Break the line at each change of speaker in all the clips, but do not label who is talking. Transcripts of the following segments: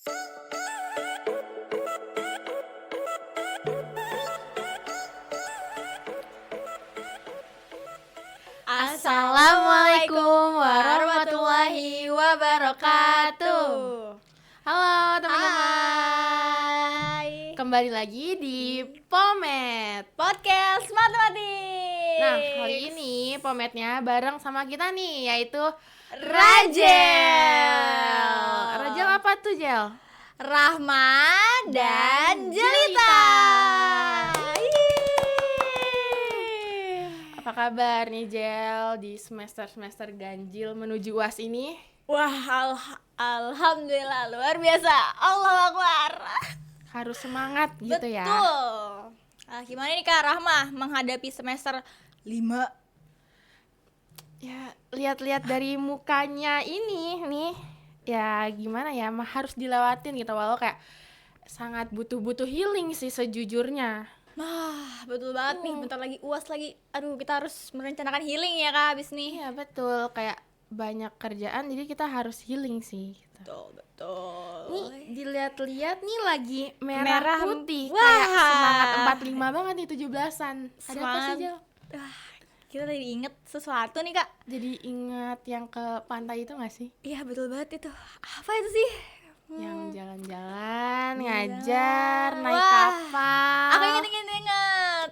Assalamualaikum warahmatullahi wabarakatuh. Halo teman-teman.
Hai.
Kembali lagi di Pomet
Podcast Matematik.
Nah, hari ini Pometnya bareng sama kita nih, yaitu
Rajel.
Rajel apa tuh, Jel?
Rahma dan Jelita.
Apa kabar nih, Jel, di semester-semester ganjil menuju UAS ini?
Wah, alhamdulillah luar biasa. Allahu Akbar.
Harus semangat gitu ya.
Betul. Gimana nih Kak Rahma menghadapi semester 5?
Ya, lihat-lihat dari mukanya ini nih, ya gimana ya, harus dilewatin gitu, walau kayak sangat butuh healing sih sejujurnya.
Betul banget nih, bentar lagi UAS lagi. Aduh, kita harus merencanakan healing ya Kak abis nih.
Iya betul, kayak banyak kerjaan jadi kita harus healing sih gitu.
Betul.
Nih dilihat-lihat nih lagi merah putih.
Wah.
Kayak semangat 45 banget nih 17-an. Ada apa sih,
Semangat.
Jel?
Kita tadi inget sesuatu nih Kak.
Jadi ingat yang ke pantai itu gak sih?
Iya betul banget itu. Apa itu sih?
Yang jalan-jalan, ngajar, naik
Wah.
kapal.
Aku inget.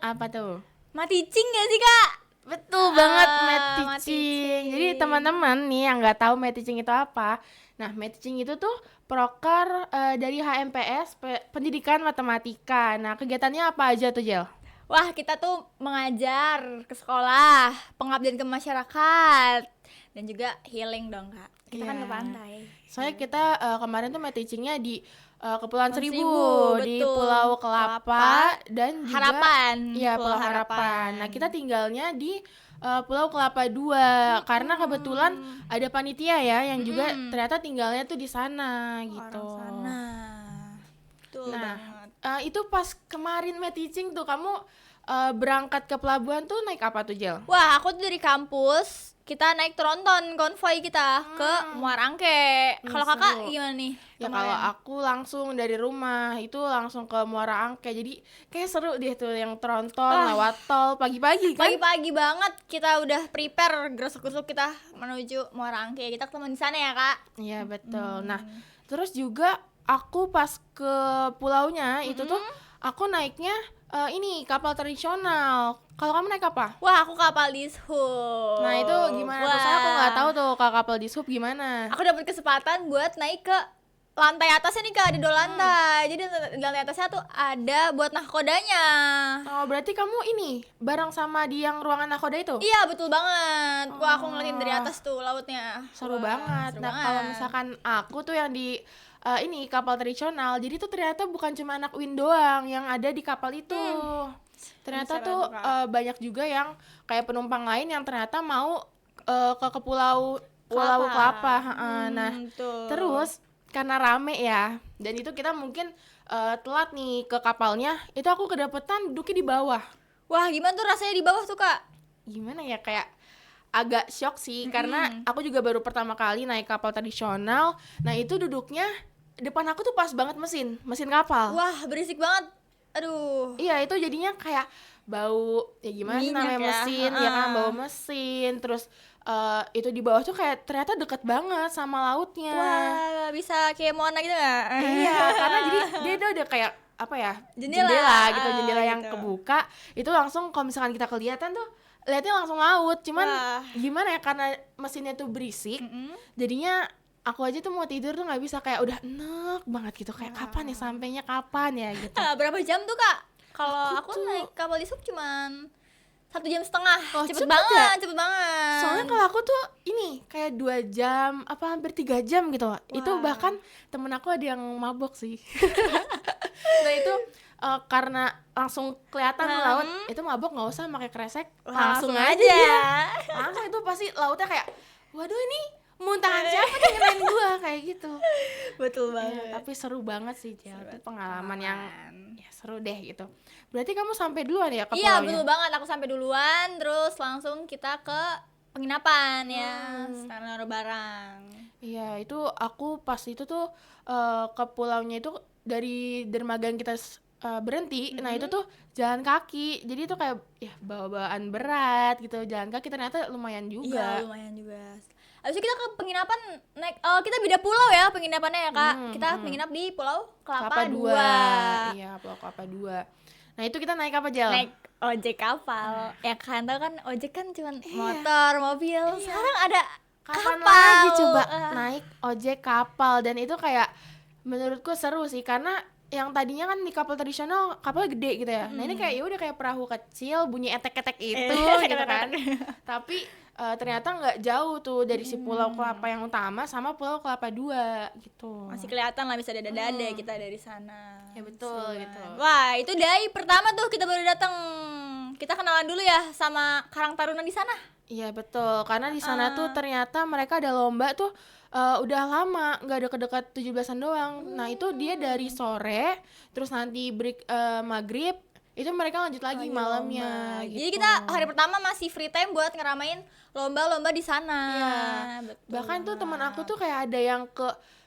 Apa tuh?
Maticing gak sih Kak?
Betul banget, math
math
teaching.
teaching.
Jadi teman-teman nih yang nggak tahu math teaching itu apa, nah math teaching itu tuh proker dari HMPS Pendidikan Matematika. Nah kegiatannya apa aja tuh, Jel?
Wah, kita tuh mengajar ke sekolah, pengabdian ke masyarakat, dan juga healing dong Kak. Kita kan
Iya.
ke pantai.
Soalnya kita kemarin tuh math teachingnya di Kepulauan Seribu, di
betul.
Pulau Kelapa dan juga
Harapan.
Iya, Pulau Harapan. Nah, kita tinggalnya di Pulau Kelapa 2 karena kebetulan ada panitia ya yang juga ternyata tinggalnya tuh di sana gitu.
Orang sana. Betul
Nah,
banget.
itu pas kemarin math teaching tuh kamu berangkat ke pelabuhan tuh naik apa tuh, Jel?
Wah, aku tuh dari kampus, kita naik tronton konvoy kita ke Muara Angke. Kalau Kakak
seru.
gimana nih?
Ya
kemarin?
kalau aku langsung dari rumah itu langsung ke Muara Angke. Jadi kayak seru deh tuh yang tronton lewat tol pagi-pagi kan.
Pagi-pagi banget kita udah prepare gerusuk-gerusuk kita menuju Muara Angke. Kita ketemu di sana ya, Kak.
Iya, betul. Nah, terus juga aku pas ke pulaunya itu tuh aku naiknya ini kapal tradisional. Kalau kamu naik apa?
Wah, aku kapal dishub.
Nah, itu gimana tuh? Saya aku nggak tahu tuh kalau kapal dishub gimana.
Aku dapat kesempatan buat naik ke lantai atasnya nih Kak, ada 2 lantai. Jadi di lantai atasnya tuh ada buat nahkodanya.
Oh, berarti kamu ini bareng sama di yang ruangan nakoda itu?
Iya, betul banget. Wah, aku ngeliatin dari atas tuh lautnya.
Seru
Wah,
banget.
seru
Nah,
banget.
kalau misalkan aku tuh yang di ini kapal tradisional, jadi tuh ternyata bukan cuma anak Win doang yang ada di kapal itu. Ternyata
Bisa
tuh
bantu, Kak.
banyak juga yang kayak penumpang lain yang ternyata mau ke Pulau Kelapa. Nah,
betul.
terus karena rame ya, dan itu kita mungkin telat nih ke kapalnya, itu aku kedapetan duduknya di bawah.
Wah, gimana tuh rasanya di bawah tuh, Kak?
Gimana ya, kayak agak shock sih karena aku juga baru pertama kali naik kapal tradisional. Nah, itu duduknya depan aku tuh pas banget mesin kapal.
Wah, berisik banget. Aduh.
Iya, itu jadinya kayak bau ya gimana sih
Minyak
namanya
ya,
mesin, ya kan, bau mesin. Terus itu di bawah tuh kayak ternyata deket banget sama lautnya.
Wah, bisa kayak Moana gitu nggak?
Iya, karena jadi dia tuh ada kayak apa ya,
Jendela,
gitu, jendela yang
gitu.
kebuka. Itu langsung kalau misalkan kita kelihatan tuh lihatnya langsung laut. Cuman
Wah.
gimana ya, karena mesinnya tuh berisik, jadinya aku aja tuh mau tidur tuh nggak bisa, kayak udah enek banget gitu, kayak kapan ya sampainya, kapan ya gitu.
Berapa jam tuh, Kak? Kalau
Aku
aku
tuh-
naik kapal dishub cuman 1,5 jam.
Oh,
cepet
cepet
banget,
ya?
cepet banget.
Soalnya kalau aku tuh ini kayak 2 jam apa hampir 3 jam gitu. Itu bahkan temen aku ada yang mabok sih. Nah itu karena langsung kelihatan laut, itu mabok nggak usah pakai kresek, langsung aja dia. Langsung itu pasti lautnya kayak, waduh ini muntahan siapa yang ngenain gua, kayak gitu.
Betul
Ya, tapi seru banget sih, Jel. Itu pengalaman yang ya seru deh gitu. Berarti kamu sampai duluan ya ke
Iya,
pulaunya?
betul banget. Aku sampai duluan, terus langsung kita ke penginapan ya, sekarang naruh barang.
Iya, itu aku pas itu tuh ke pulaunya itu dari dermaga yang kita berhenti. Nah, itu tuh jalan kaki. Jadi itu kayak ya bawa-bawaan berat gitu. Jalan kaki ternyata lumayan
Iya,
juga.
lumayan juga. Habis itu kita ke penginapan naik kita beda pulau ya penginapannya ya, Kak. Kita menginap di Pulau Kelapa
Kelapa
2.
Iya, Pulau Kelapa 2. Nah, itu kita naik apa, Jel?
Naik ojek kapal. Ya kan, tau kan ojek kan cuman motor, mobil. Sekarang ada
Kapan
kapal.
lagi coba naik ojek kapal, dan itu kayak menurutku seru sih karena yang tadinya kan di kapal tradisional kapalnya gede gitu ya. Nah, ini kayak ya udah kayak perahu kecil bunyi etek-etek itu gitu kan. Tapi ternyata nggak jauh tuh dari si Pulau Kelapa yang utama sama Pulau Kelapa 2 gitu.
Masih kelihatan lah bisa dada-dada kita dari sana.
Ya betul
Seru
gitu.
banget. Wah, itu day pertama tuh kita baru datang. Kita kenalan dulu ya sama Karang Taruna di sana.
Iya betul, karena di sana tuh ternyata mereka ada lomba tuh udah lama, nggak ada dekat 17-an doang. Nah, itu dia dari sore, terus nanti break maghrib, itu mereka lanjut lagi malamnya gitu.
Jadi kita hari pertama masih free time buat ngeramain lomba-lomba di sana.
Iya.
Betul.
Bahkan tuh teman aku tuh kayak ada yang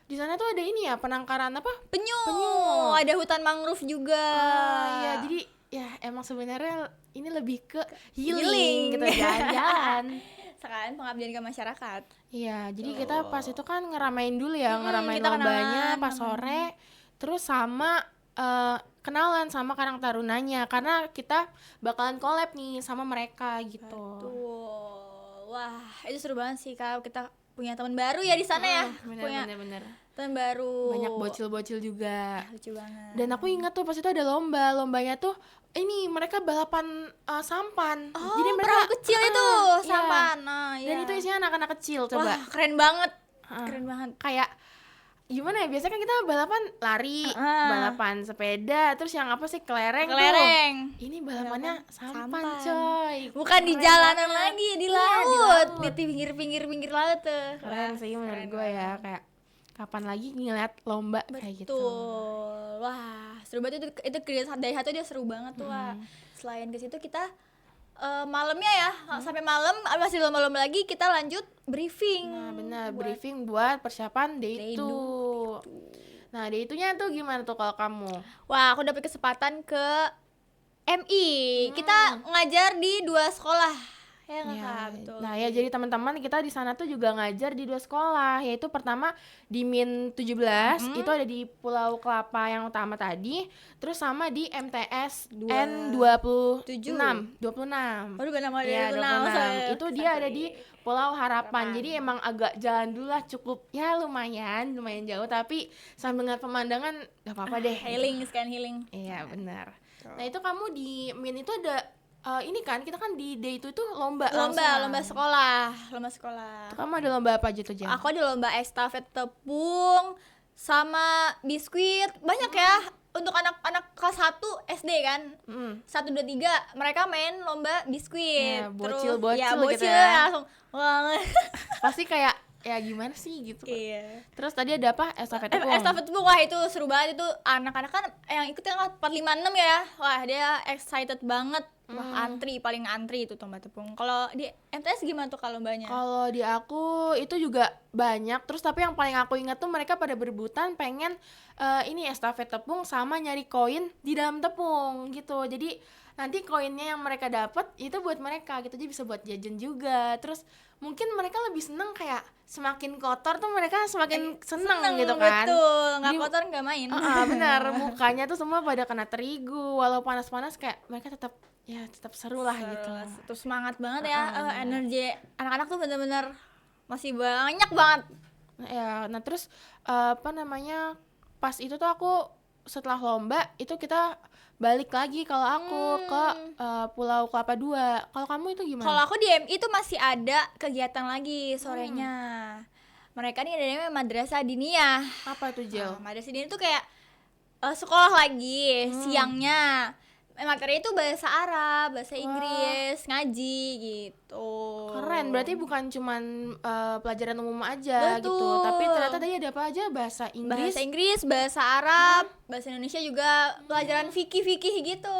di sana tuh ada ini ya, penangkaran apa?
penyu.
Penyu.
Ada hutan mangrove juga.
Iya, jadi ya emang sebenarnya ini lebih ke
Healing.
healing gitu, jalan-jalan.
Sekalian pengabdian ke masyarakat.
Iya, jadi kita pas itu kan ngeramein dulu ya, ngeramein
kita
lombanya
kenalan,
pas sore, terus sama kenalan sama Karang Tarunanya karena kita bakalan collab nih sama mereka gitu.
Tuh. Wah, itu seru banget sih kalau kita punya teman baru ya di sana ya. Punya
Bener.
teman baru.
Banyak bocil-bocil juga.
Lucu banget.
Dan aku ingat tuh pas itu ada lombanya tuh ini mereka balapan sampan.
Oh,
Jadi mereka
perahu kecil itu
iya.
sampan. Nah,
Dan itu isinya anak-anak kecil coba.
Wah, keren banget. Keren banget.
Kayak gimana ya, biasanya kan kita balapan lari, balapan sepeda, terus yang apa sih kelereng tuh. Ini balapannya sampan coy.
Bukan di jalanan lagi, di laut. Di pinggir laut tuh.
Keren sih menurut gue ya, kayak kapan lagi ngeliat lomba kayak gitu.
Betul. Wah, seru banget itu dari satu dia seru banget tuh. Wah. Selain ke situ kita malamnya ya, sampai malam masih lomba-lomba lagi, kita lanjut briefing.
Nah benar, briefing buat persiapan day 2. Nah day 2-nya tuh gimana tuh kalau kamu?
Wah, aku dapet kesempatan ke MI. Kita ngajar di 2 sekolah. Ya nggak, Kak? Betul.
Nah ya, jadi teman-teman kita di sana tuh juga ngajar di 2 sekolah, yaitu pertama di Min 17 itu ada di Pulau Kelapa yang utama tadi, terus sama di MTS N26.
Waduh, gak nama
Ya,
dia
26. Itu dia ada di Pulau Harapan. Jadi emang agak jalan dulu lah, cukup ya lumayan jauh, tapi sambil ngeliat pemandangan gak apa-apa deh.
Healing, sekalian healing.
Iya benar. Nah itu kamu di Min itu ada ini kan kita kan di day itu lomba
sekolah.
Tuh, kamu ada lomba apa aja tuh, Jan?
Aku ada lomba estafet tepung sama biskuit. Banyak ya untuk anak-anak kelas 1 SD kan. 1 2 3 mereka main lomba biskuit.
Ya, bocil-bocil
Terus
gitu ya.
langsung wah.
Pasti kayak ya gimana sih gitu.
Iya.
Terus tadi ada apa? Estafet tepung.
Estafet tepung, wah itu seru banget. Itu anak-anak kan yang ikut yang 4 5 6 ya. Wah, dia excited banget. Wah, paling antri itu lomba tepung. Kalau di MTS gimana tuh kalau lombanya?
Kalau di aku itu juga banyak. Terus tapi yang paling aku ingat tuh mereka pada berebutan pengen ini estafet tepung sama nyari koin di dalam tepung gitu. Jadi nanti koinnya yang mereka dapat itu buat mereka gitu, jadi bisa buat jajan juga. Terus mungkin mereka lebih seneng kayak semakin kotor tuh mereka semakin seneng gitu kan.
Betul, nggak
Jadi,
kotor nggak main.
benar, mukanya tuh semua pada kena terigu, walau panas-panas kayak mereka tetap seru lah gitu.
Terus semangat banget ya, energi anak-anak tuh bener-bener masih banyak banget.
Nah terus pas itu tuh aku setelah lomba itu kita balik lagi kalau aku ke Pulau Kelapa 2. Kalau kamu itu gimana?
Kalau aku di MI itu masih ada kegiatan lagi sorenya. Mereka nih ada namanya Madrasah Diniyah.
Apa tuh, Jel?
Madrasah Diniyah itu kayak sekolah lagi siangnya. Materi itu bahasa Arab, bahasa Inggris, ngaji gitu.
Keren, berarti bukan cuman pelajaran umum aja
Betul.
gitu, tapi ternyata tadi ada apa aja, bahasa Inggris,
Bahasa Inggris, bahasa Arab, bahasa Indonesia juga, pelajaran fikih gitu.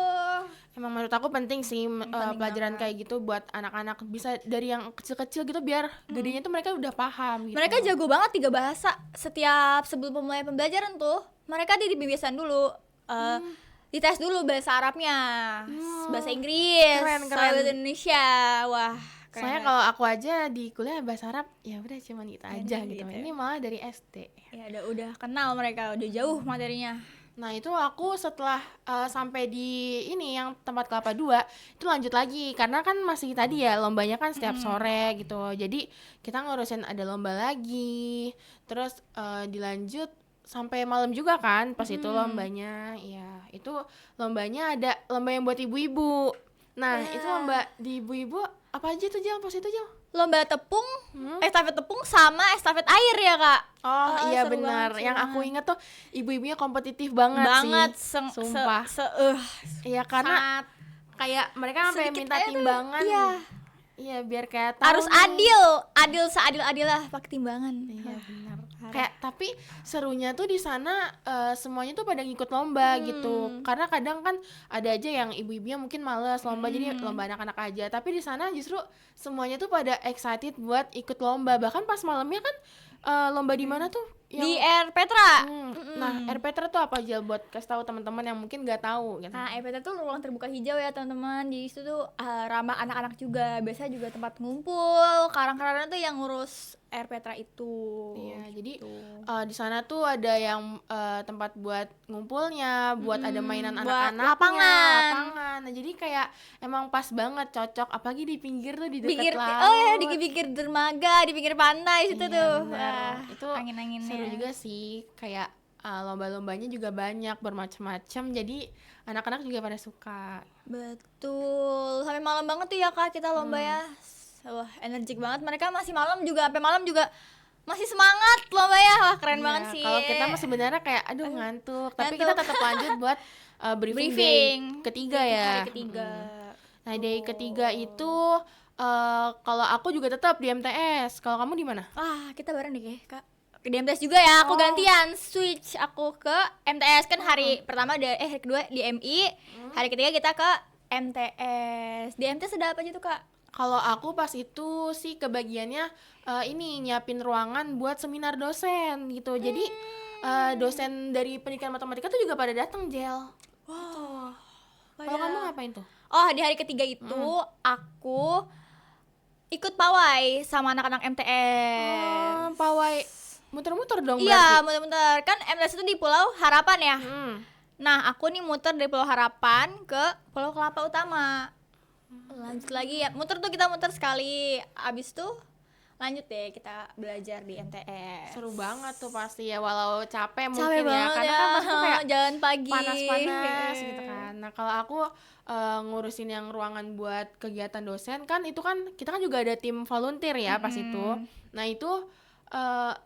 Emang menurut aku penting sih
Penting
pelajaran
banget.
kayak gitu buat anak-anak, bisa dari yang kecil-kecil gitu biar gedenya tuh mereka udah paham gitu.
Mereka jago banget 3 bahasa. Setiap sebelum memulai pembelajaran tuh, mereka dibiasain dulu. Dites dulu bahasa Arabnya, bahasa Inggris,
Keren.
sama bahasa Indonesia. Wah, keren
Soalnya
banget.
kalau aku aja di kuliah bahasa Arab ya udah cuman gitu aja gitu.
gitu.
Ini malah dari SD.
Ya udah kenal mereka, udah jauh materinya.
Nah itu aku setelah sampai di ini yang tempat kelapa 2 itu lanjut lagi, karena kan masih tadi ya lombanya kan setiap sore gitu, jadi kita ngurusin ada lomba lagi, terus dilanjut sampai malam juga kan pas itu lombanya. Ya itu lombanya ada lomba yang buat ibu-ibu. Nah itu lomba di ibu-ibu apa aja tuh Jel pas itu Jel?
Lomba tepung, estafet tepung sama estafet air ya kak.
Oh iya
seru
benar.
banget,
Yang
seru
aku
banget.
inget tuh ibu-ibunya kompetitif banget sih. Sumpah. Iya karena
sangat
kayak mereka sampai
sedikit
minta
aja tuh,
timbangan.
iya.
Iya biar kayak tahu
Harus
nih.
adil seadil-adil lah pakai timbangan.
Iya benar. Kayak tapi serunya tuh di sana semuanya tuh pada ngikut lomba gitu. Karena kadang kan ada aja yang ibu-ibunya mungkin males lomba, jadi lomba anak-anak aja. Tapi di sana justru semuanya tuh pada excited buat ikut lomba. Bahkan pas malamnya kan lomba di mana tuh?
Di Air Petra.
Nah, RPTRA tuh apa aja buat kasih tahu teman-teman yang mungkin nggak tahu gitu.
Nah, EPT tuh ruang terbuka hijau ya teman-teman. Jadi itu tuh ramah anak-anak juga. Biasanya juga tempat ngumpul. Karang-karangnya tuh yang ngurus Air Petra itu.
Iya, jadi di sana tuh ada yang tempat buat ngumpulnya, buat ada mainan
buat
anak-anaknya,
lapangan.
Nah, jadi kayak emang pas banget, cocok. Apalagi di pinggir tuh, di dekat
Pinggir,
laut.
oh ya di pinggir dermaga, di pinggir pantai situ
Iya,
tuh.
bener.
Wah,
Itu
angin-anginnya.
seru juga sih. Kayak lomba-lombanya juga banyak, bermacam-macam. Jadi anak-anak juga pada suka.
Betul. Sampai malam banget tuh ya Kak kita lomba ya. Wah, energik banget. Mereka masih malam juga, sampai malam juga masih semangat lomba ya. Wah, keren
Iya,
banget sih.
kalau kita mah sebenarnya kayak aduh ngantuk, tapi kita tetap lanjut buat briefing day
briefing
ketiga ya.
hari ketiga.
Nah, day ketiga itu kalau aku juga tetap di MTS. Kalau kamu di mana?
Wah, kita bareng deh Kak. Ke DMTS juga ya, aku gantian switch aku ke MTS kan hari pertama hari kedua di MI, hari ketiga kita ke MTS. Di MTS ada apa aja tuh Kak?
Kalau aku pas itu sih kebagiannya ini nyiapin ruangan buat seminar dosen gitu. Jadi dosen dari pendidikan matematika tuh juga pada datang Jel.
Wow.
Kalau kamu ngapain tuh?
Oh, di hari ketiga itu aku ikut pawai sama anak-anak MTS.
Pawai muter-muter dong
Iya,
berarti.
muter-muter. Kan MTS itu di Pulau Harapan ya.
Hmm.
Nah, aku nih muter dari Pulau Harapan ke Pulau Kelapa Utama. Lanjut lagi ya. Muter tuh kita muter sekali. Abis tuh lanjut deh kita belajar di MTS.
Seru banget tuh pasti ya, walau capek mungkin
Capek
ya,
banget
karena
ya.
kan pasti kayak
jalan pagi.
panas-panas gitu kan. Nah kalau aku ngurusin yang ruangan buat kegiatan dosen kan, itu kan kita kan juga ada tim volunteer ya pas itu. Nah itu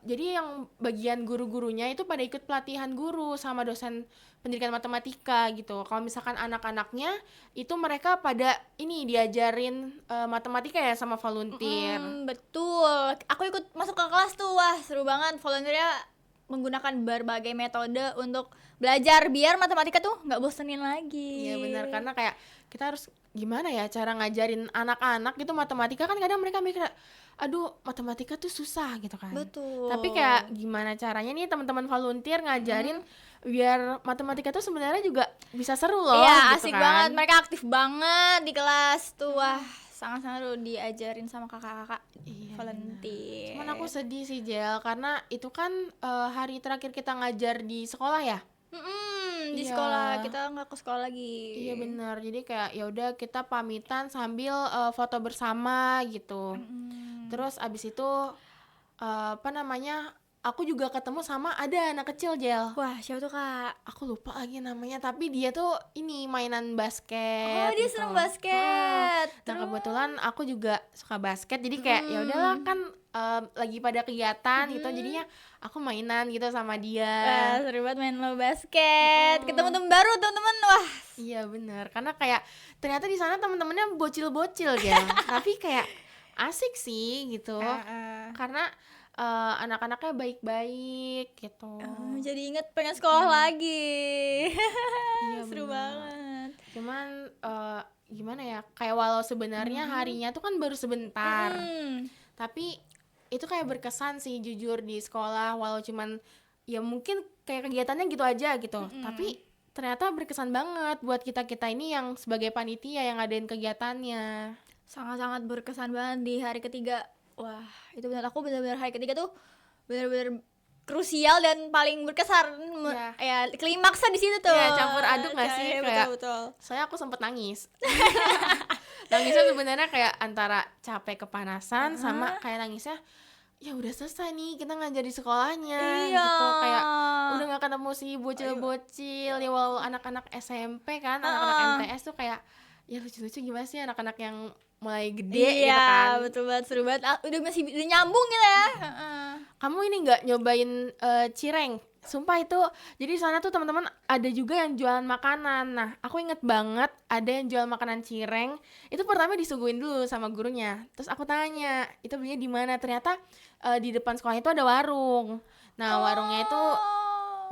jadi yang bagian guru-gurunya itu pada ikut pelatihan guru sama dosen pendidikan matematika gitu. Kalau misalkan anak-anaknya itu mereka pada ini diajarin matematika ya sama volunteer.
Betul. Aku ikut masuk ke kelas tuh. Wah, seru banget. Volunteernya menggunakan berbagai metode untuk belajar biar matematika tuh nggak bosenin lagi.
Iya benar, karena kayak kita harus gimana ya cara ngajarin anak-anak gitu matematika, kan kadang mereka mikir aduh matematika tuh susah gitu kan.
Betul.
Tapi kayak gimana caranya nih teman-teman volunteer ngajarin biar matematika tuh sebenarnya juga bisa seru loh.
Iya,
gitu
asik
kan.
banget. Mereka aktif banget di kelas tuh. Wah, sangat-sangat seru diajarin sama kakak-kakak volunteer.
Cuman aku sedih sih Jel, karena itu kan hari terakhir kita ngajar di sekolah ya.
Di
Iya.
sekolah kita nggak ke sekolah lagi.
Iya benar, jadi kayak ya udah kita pamitan sambil foto bersama gitu. Terus abis itu apa namanya, aku juga ketemu sama ada anak kecil Jel.
Wah, siapa tuh kak?
Aku lupa lagi namanya, tapi dia tuh ini mainan
Oh,
basket.
dia
gitu.
seneng basket.
Nah kebetulan aku juga suka basket, jadi kayak ya udahlah kan lagi pada kegiatan gitu, jadinya aku mainan gitu sama dia.
Wah, seru banget main lo basket. Ketemu temen baru, teman-teman. Wah,
Iya benar, karena kayak ternyata di sana temen-temennya bocil-bocil ya, tapi kayak asik sih gitu, karena anak-anaknya baik-baik gitu.
jadi inget pengen sekolah lagi.
Iya
Seru
bener.
banget.
Cuman gimana ya, kayak walau sebenarnya harinya tuh kan baru sebentar, tapi itu kayak berkesan sih jujur di sekolah, walau cuman ya mungkin kayak kegiatannya gitu aja gitu, tapi ternyata berkesan banget buat kita-kita ini yang sebagai panitia yang ngadain kegiatannya.
Sangat-sangat berkesan banget di hari ketiga. Wah, itu benar, aku benar-benar hari ketiga tuh benar-benar krusial dan paling berkesan.
Iya.
Ya, klimaksnya di situ tuh.
Iya, campur aduk nggak sih?
Iya,
Kayak
betul.
soalnya aku sempet nangis. Nangisnya sebenarnya kayak antara capek kepanasan sama kayak nangisnya ya udah selesai nih kita ngajar di sekolahnya
Iya.
gitu, kayak udah nggak ketemu si bocil-bocil ya, walau anak-anak SMP kan, anak-anak MTS tuh kayak ya lucu-lucu gimana sih anak-anak yang mulai gede gitu
Iya,
kan.
betul banget, seru banget. Udah masih udah nyambung gitu ya.
Kamu ini nggak nyobain cireng? Sumpah itu, jadi di sana tuh teman-teman ada juga yang jualan makanan. Nah, aku inget banget ada yang jual makanan cireng. Itu pertama disuguhin dulu sama gurunya. Terus aku tanya, itu belinya di mana? Ternyata di depan sekolah itu ada warung. Nah, warungnya itu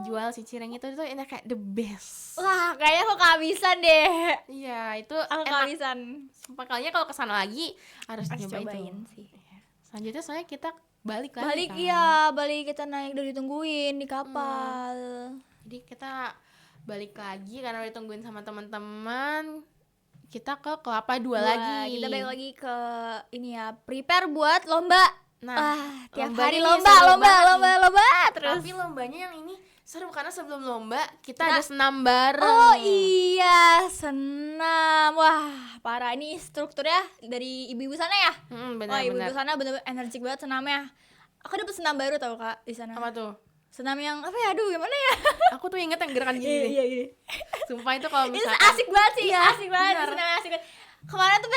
jual si cireng itu enak, kayak the best.
Wah, kayaknya aku kehabisan deh.
Iya, itu
Aku
enak.
kehabisan.
Sumpah kalinya kalau kesana lagi harus
Harus
nyoba
cobain
itu.
sih.
Selanjutnya soalnya kita balik lagi
Balik
kan.
iya, balik kita naik udah ditungguin di kapal.
Jadi kita balik lagi karena udah ditungguin sama teman-teman. Kita ke Kelapa Dua lagi.
Kita balik lagi ke ini ya, prepare buat lomba.
Nah,
Wah, tiap
lombanya
hari
nih
lomba,
seru
lomba,
banget
lomba,
nih.
lomba terus.
Tapi lombanya yang ini seru karena sebelum lomba kita ada senam bareng.
Oh iya, senam. Wah, parah, ini strukturnya dari ibu-ibu sana ya. Wah, ibu-ibu
Benar-benar.
sana bener-bener energik banget senamnya. Aku dapet senam baru tau Kak di sana.
Apa tuh?
Senam yang apa ya? Aduh, gimana ya?
Aku tuh inget yang gerakan gini. nih.
Iya, gini.
Sumpah itu kalau
Itu
misalkan
asik banget sih,
Iya,
asik banget,
benar.
senamnya asik banget. Kemarin tuh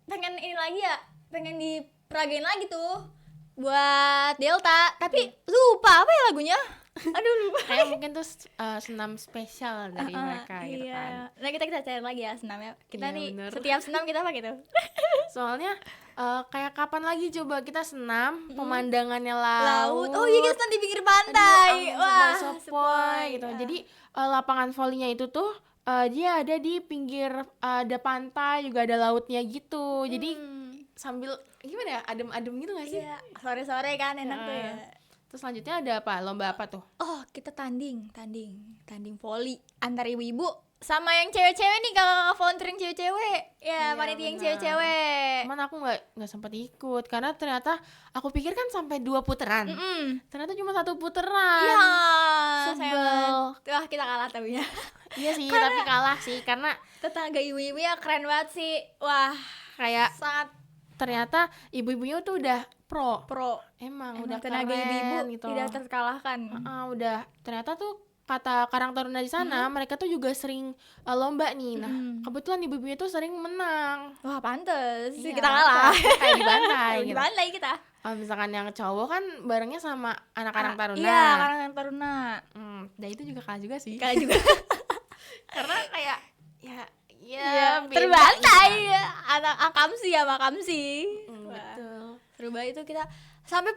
pengen ini lagi ya, pengen diperagain lagi tuh buat Delta, tapi lupa apa ya lagunya? Aduh, lupa.
kayak mungkin tuh senam spesial dari mereka gitu
Iya.
kan.
Nah, kita cari lagi ya senamnya. Kita
Iya,
nih
bener.
setiap senam kita apa gitu.
Soalnya kayak kapan lagi coba kita senam pemandangannya laut.
Laut. Oh iya, kita senam di pinggir pantai.
Aduh,
Wah,
sepoi gitu.
Ah.
Jadi lapangan volinya itu tuh dia ada di pinggir, ada pantai juga ada lautnya gitu. Jadi sambil gimana ya, adem-adem gitu gak sih?
Iya, sore-sore kan enak tuh ya.
Terus selanjutnya ada apa? Lomba apa tuh?
Oh, kita tanding voli antar ibu-ibu sama yang cewek-cewek nih, kakak volunteering cewek-cewek. Ya,
Iya,
panitia yang
benar.
cewek-cewek.
Cuman aku nggak sempat ikut karena ternyata aku pikir kan sampai 2 putaran. Ternyata cuma 1 putaran.
Iya,
Sebel.
sayang. Wah, kita kalah tapi ya.
Iya sih, tapi kalah sih karena
Tetangga ibu-ibu ya keren banget sih. Wah,
kayak
sangat
ternyata ibu-ibunya tuh udah pro.
pro.
Emang
Emang
udah
tenaga
keren
ibu-ibu
gitu.
tidak terkalahkan.
Udah ternyata tuh kata Karang Taruna di sana mereka tuh juga sering lomba nih. Nah, kebetulan ibu-ibunya tuh sering menang.
Wah, pantes
Iya,
kita kalah.
kayak dibantai
Di
gitu.
pantai kita.
Kalau misalkan yang cowok kan barengnya sama anak Karang Taruna.
Iya, Karang Taruna.
Dan itu juga kalah juga sih.
Kalah juga.
Karena kayak ya
Iya,
beda
terbantai
gitu.
ya. Anak Akamsi sama Akamsi. Wah,
Betul.
seru banget itu kita sampai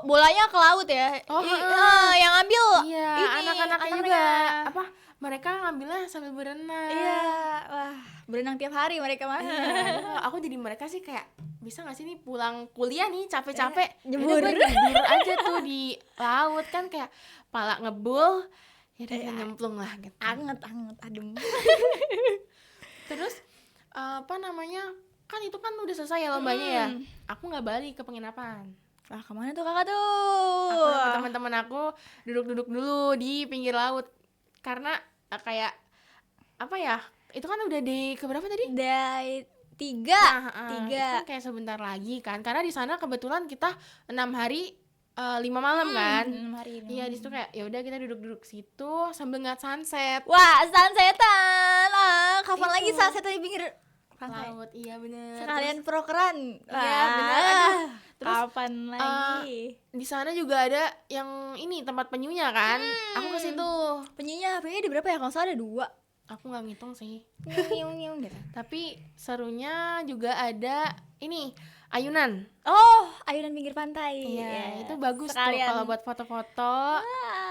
bolanya ke laut ya.
Oh,
Yang ambil
Iya,
ini,
anak-anaknya juga
anak-anaknya.
apa? Mereka ngambilnya sambil berenang.
Iya, wah, berenang tiap hari mereka mah.
Iya, aku jadi mereka sih kayak bisa gak sih nih pulang kuliah nih capek-capek
Nyebur.
yaudah gue nyebur aja tuh di laut kan, kayak pala ngebul ya udah kita nyemplung lah gitu.
Anget, adem.
Terus apa namanya, kan itu kan udah selesai ya lombanya ya, aku nggak balik ke penginapan.
Wah, kemana tuh kakak tuh?
Aku sama teman-teman aku duduk-duduk dulu di pinggir laut karena kayak apa ya, itu kan udah di keberapa tadi?
Dari tiga.
Itu kan kayak sebentar lagi kan, karena di sana kebetulan kita 6 hari 5 malam kan. Iya, di situ kayak ya udah kita duduk-duduk situ sambil ngeliat sunset.
Wah, sunsetan. Kapan
Itu.
lagi sunset di pinggir pantai.
laut. Iya bener.
Sekalian prokeran.
Iya, bener. Aduh. Terus,
kapan lagi?
Di sana juga ada yang ini tempat penyunya kan. Aku ke situ.
Penyunya di berapa ya? Kalau salah ada 2.
Aku nggak ngitung sih.
Nyung gitu.
Tapi serunya juga ada ini ayunan.
Oh, ayunan pinggir pantai.
Iya, itu bagus
Sekalian.
tuh kalau buat foto-foto.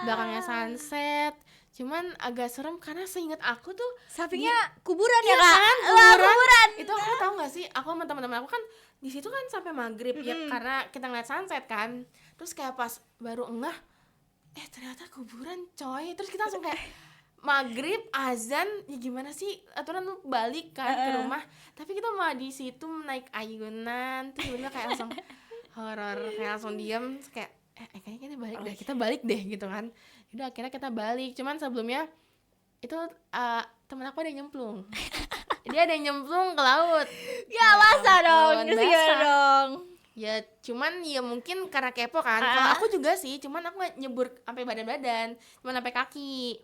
Belakangnya sunset. Cuman agak serem karena seingat aku tuh
sampingnya kuburan ya,
iya
Kak?
kan,
Lah, kuburan.
Itu aku tahu nggak sih? Aku sama teman-teman aku kan di situ kan sampai maghrib ya karena kita ngeliat sunset kan. Terus kayak pas baru engah, ternyata kuburan coy. Terus kita langsung kayak maghrib azan ya gimana sih aturan lu balik kan ke rumah, tapi kita malah di situ naik ayunan terus tiba-tiba kayak langsung horor, kayak langsung diam kayak kayaknya kita balik deh gitu kan. Udah akhirnya kita balik, cuman sebelumnya itu temen aku ada yang nyemplung. Dia ada yang nyemplung ke laut.
Ya masa dong,
ampun,
terus gimana
basah.
dong?
Ya cuman ya mungkin karena kepo kan. Kalau aku juga sih, cuman aku gak nyebur sampai badan-badan, cuman sampai kaki.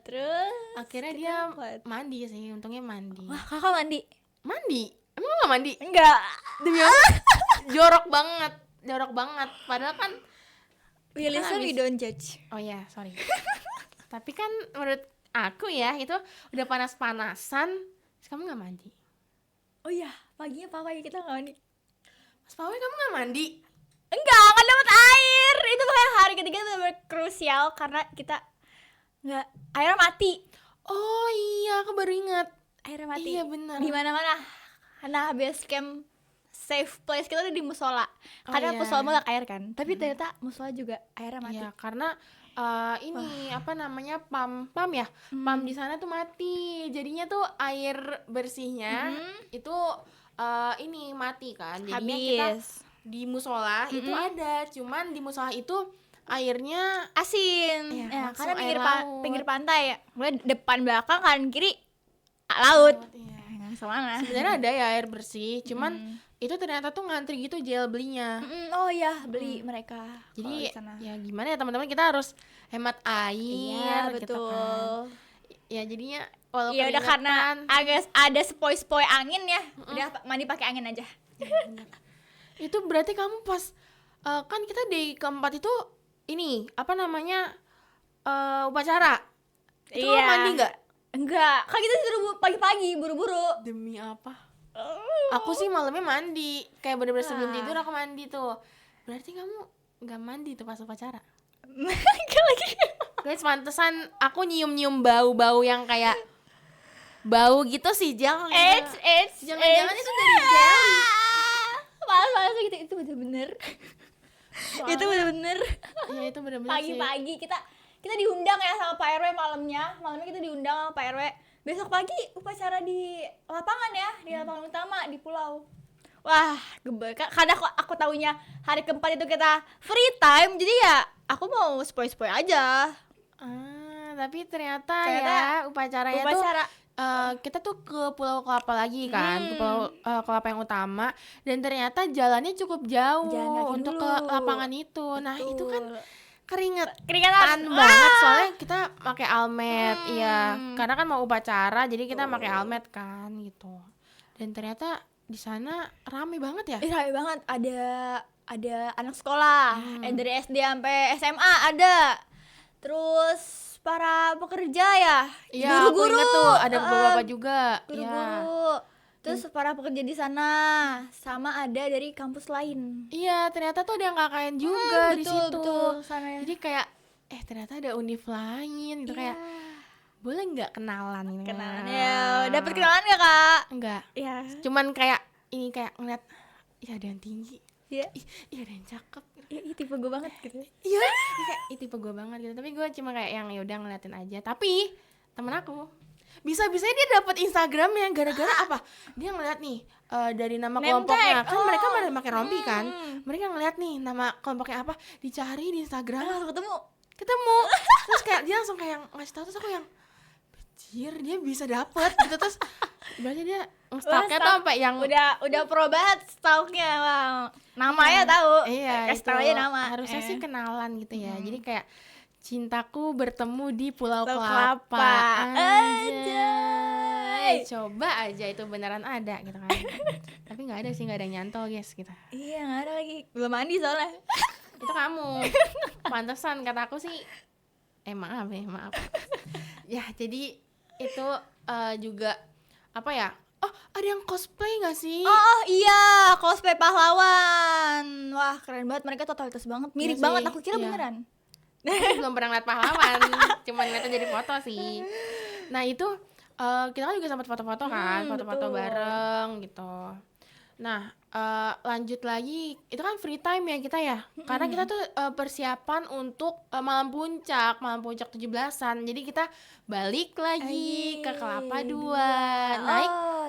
Terus
Akhirnya dia mandi sih, untungnya mandi.
wah, Kakak mandi?
Mandi? Emang gak mandi?
Enggak.
Demi apa? Jorok banget. Padahal kan
We listen,
habis-
we don't judge.
oh ya, sorry. Tapi kan menurut aku ya, itu udah panas-panasan, terus kamu gak mandi.
Oh iya, paginya papa kita nggak mandi.
Mas Pawe kamu gak mandi?
Enggak, kan dapat air. Itu makanya hari ketiga itu benar-benar krusial karena kita nggak, airnya mati.
Oh iya, aku baru ingat.
Airnya mati.
Iya, benar.
Di mana-mana. Karena base camp safe place kita tuh di musola. Karena
iya.
musola nggak air kan. Tapi ternyata musola juga airnya mati.
Iya, karena ini apa namanya pam ya, pam di sana tuh mati. Jadinya tuh air bersihnya itu ini mati kan. Jadinya kita
Habis.
di musola itu ada, cuman di musola itu airnya
Asin.
Iya,
Ya,
langsung
karena
air laut.
pinggir pantai ya. Mulai depan belakang kanan kiri laut.
Iya.
Semana.
Sebenarnya ada ya air bersih, cuman itu ternyata tuh ngantri gitu gel belinya.
Oh iya, beli mereka.
Jadi
kalau di sana.
ya gimana ya teman-teman, kita harus hemat air
Iya,
gitu
betul.
kan. Ya jadinya walaupun
Ya udah karena agak ada sepoi-sepoi angin ya. Udah mandi pakai angin aja.
itu berarti kamu pas kan kita day keempat itu ini apa namanya upacara. Itu kamu mandi nggak?
Enggak. Kan kita disuruh pagi-pagi buru-buru.
Demi apa? Aku sih malamnya mandi, kayak bener-bener sebelum tidur aku mandi tuh. Berarti kamu nggak mandi tuh pas upacara?
Enggak lagi.
Guys, pantesan aku nyium-nyium bau-bau yang kayak bau gitu sih, jangan-jangan itu dari gel.
Malas gitu, itu bener-bener.
Soalnya-
Itu bener-bener.
Ya itu bener-bener sih.
Pagi-pagi kita diundang ya sama Pak RW malamnya kita diundang sama Pak RW. Besok pagi upacara di lapangan ya, di lapangan utama di pulau. Wah, karena aku taunya hari keempat itu kita free time, jadi ya aku mau spoi-spoi aja.
Tapi ternyata ya upacaranya tuh kita tuh ke Pulau Kelapa lagi kan, ke Pulau Kelapa yang utama, dan ternyata jalannya cukup jauh
Jalan kaki
untuk
dulu.
ke lapangan itu. Nah itu kan
keringetan
keringetan banget, soalnya kita pakai almet, ya karena kan mau upacara jadi kita pakai almet kan gitu. Dan ternyata di sana rame banget ya.
Rame banget, ada anak sekolah dari SD sampai SMA ada. Terus para pekerja ya,
Iya, aku
guru-guru
inget tuh ada beberapa juga.
guru-guru. Terus para pekerja di sana sama ada dari kampus lain.
Iya, ternyata tuh ada yang KKN juga di situ.
Betul, sana.
Jadi kayak ternyata ada univ lain gitu, kayak boleh nggak kenalan ini?
Kenalan ya, dapat kenalan nggak Kak?
Enggak.
Ya.
Cuman kayak ngeliat, ada yang tinggi.
Iya.
Iya, ada yang cakep.
Iya, tipe gue banget gitu.
Iya, kayak tipe gue banget gitu. Tapi gue cuma kayak yang ya udah ngeliatin aja. Tapi temen aku bisa-bisanya dia dapet Instagramnya gara-gara apa? Dia ngeliat nih dari nama
Name
kelompoknya.
tag.
Kan mereka pada pakai rompi kan. Mereka ngeliat nih nama kelompoknya apa, dicari di Instagram.
Langsung
Ketemu. Terus kayak dia langsung kayak ngasih tahu, terus aku yang bejir, dia bisa dapet gitu. Terus berarti dia nge-stalknya tuh sampai yang
udah pro banget stalknya, wow. Namanya tahu.
Iya,
Kasih tahu aja nama.
harusnya sih kenalan gitu ya. Jadi kayak cintaku bertemu di Pulau
Pulau
Kelapa.
Kelapa.
Anjay. coba aja itu beneran ada gitu kan. Tapi nggak ada sih, nggak ada yang nyantol guys gitu.
Iya, nggak ada lagi, belum mandi soalnya.
Itu kamu. Pantesan kata aku sih. Maaf. Ya jadi itu juga apa ya? Oh, ada yang cosplay nggak sih?
Oh iya, cosplay pahlawan. Wah, keren banget, mereka totalitas banget, mirip
Iya
banget.
sih,
Aku kira
iya.
beneran.
Aku belum pernah ngeliat pahlawan, cuman ngeliatnya dari foto sih. Nah itu kita kan juga sempat foto-foto kan, foto-foto
betul.
bareng gitu. Nah lanjut lagi, itu kan free time ya kita ya, karena kita tuh persiapan untuk malam puncak 17-an. Jadi kita balik lagi ke Kelapa Dua,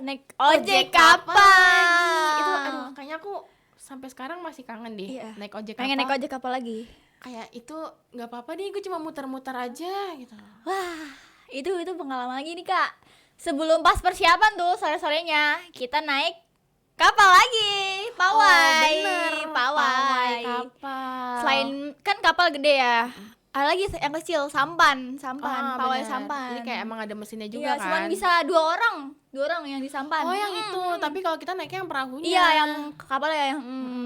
naik ojek kapal.
itu aduh kayaknya aku sampai sekarang masih kangen deh
Iya.
naik ojek
Pengen naik
kapal.
ojek kapal lagi.
Kayak itu nggak apa-apa deh, gue cuma muter-muter aja gitu.
Wah, itu pengalaman lagi nih Kak. Sebelum pas persiapan tuh sore-sorenya kita naik kapal lagi, pawai.
Bener,
Pawai.
kapal.
Selain kan kapal gede ya, ada lagi yang kecil, sampan, pawai
bener.
sampan.
Jadi kayak emang ada mesinnya
Iya,
juga kan.
cuman bisa dua orang yang di sampan.
Oh yang itu, tapi kalau kita naiknya yang perahunya.
Iya, yang kapal ya, yang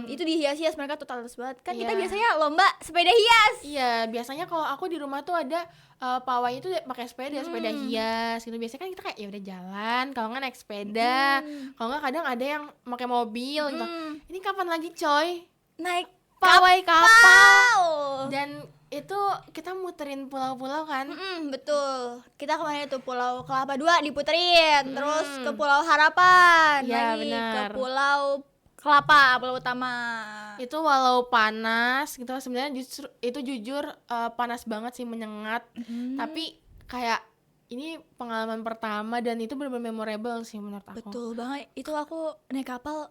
itu dihias-hias, mereka totalitas banget. Kan kita
Iya.
biasanya lomba sepeda hias.
Iya, biasanya kalau aku di rumah tuh ada pawai itu pakai sepeda hias gitu. Biasanya kan kita kayak ya udah jalan, kalau nggak naik sepeda, kalau nggak kadang ada yang pakai mobil gitu. Ini kapan lagi coy?
Naik
Pawai kapal.
kapal.
Dan itu kita muterin pulau-pulau kan.
Betul. Kita kemana itu, Pulau Kelapa 2 diputerin, terus ke Pulau Harapan,
Iya,
lagi
benar.
ke Pulau Kelapa, Pulau Utama.
Itu walau panas gitu sebenarnya justru itu jujur panas banget sih, menyengat. Tapi kayak ini pengalaman pertama dan itu benar-benar memorable sih menurut aku.
Betul banget. Itu aku naik kapal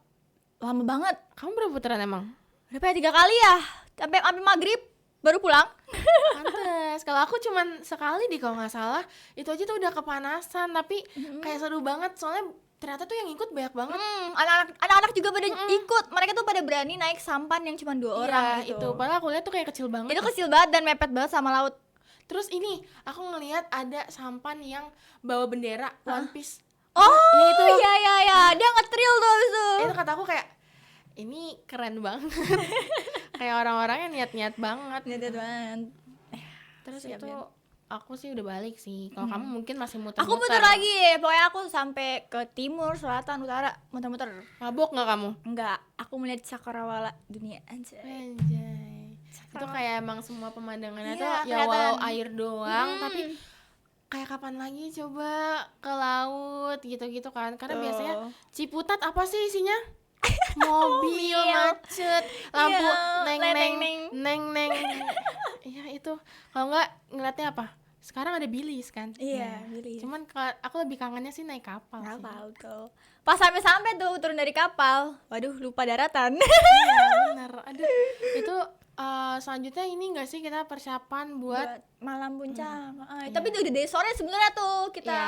lama banget.
Kamu berapa putaran emang?
Berapa ya, 3 kali ya? Sampai maghrib baru pulang.
Pantes. Kalau aku cuman sekali deh kalau nggak salah. Itu aja tuh udah kepanasan, tapi kayak seru banget soalnya ternyata tuh yang ikut banyak banget.
Anak-anak juga pada ikut. Mereka tuh pada berani naik sampan yang cuma 2 orang
Iya,
gitu.
itu. Padahal aku lihat tuh kayak kecil banget.
Itu kecil banget dan mepet banget sama laut.
Terus ini aku ngelihat ada sampan yang bawa bendera One Piece.
Oh,
itu.
iya. Dia nge-thrill tuh abis itu.
Itu kata aku kayak ini keren banget. Kayak orang-orangnya niat-niat banget.
Niat banget.
Terus
Siap,
itu
siap.
aku sih udah balik sih. Kalau kamu mungkin masih muter-muter.
Aku muter lagi. Pokoknya aku sampai ke timur, selatan, utara, muter-muter.
Mabok nggak kamu?
Enggak, aku melihat cakrawala dunia anjay.
Anjay. Itu kayak emang semua pemandangannya
Iya,
tuh ya
kelihatan.
walau air doang, tapi kayak kapan lagi coba ke laut gitu-gitu kan. Karena biasanya Ciputat apa sih isinya? Mobil macet, lampu neng neng. Iya itu. Kalau nggak ngeliatnya apa? Sekarang ada Bilis kan?
Iya, Bilis.
Cuman aku lebih kangennya sih naik kapal sih.
Kapal tuh. Pas sampai tuh turun dari kapal. Waduh, lupa daratan.
Iya benar. Aduh, itu selanjutnya ini nggak sih kita persiapan buat
malam puncak. Tapi udah dari sore sebenarnya tuh kita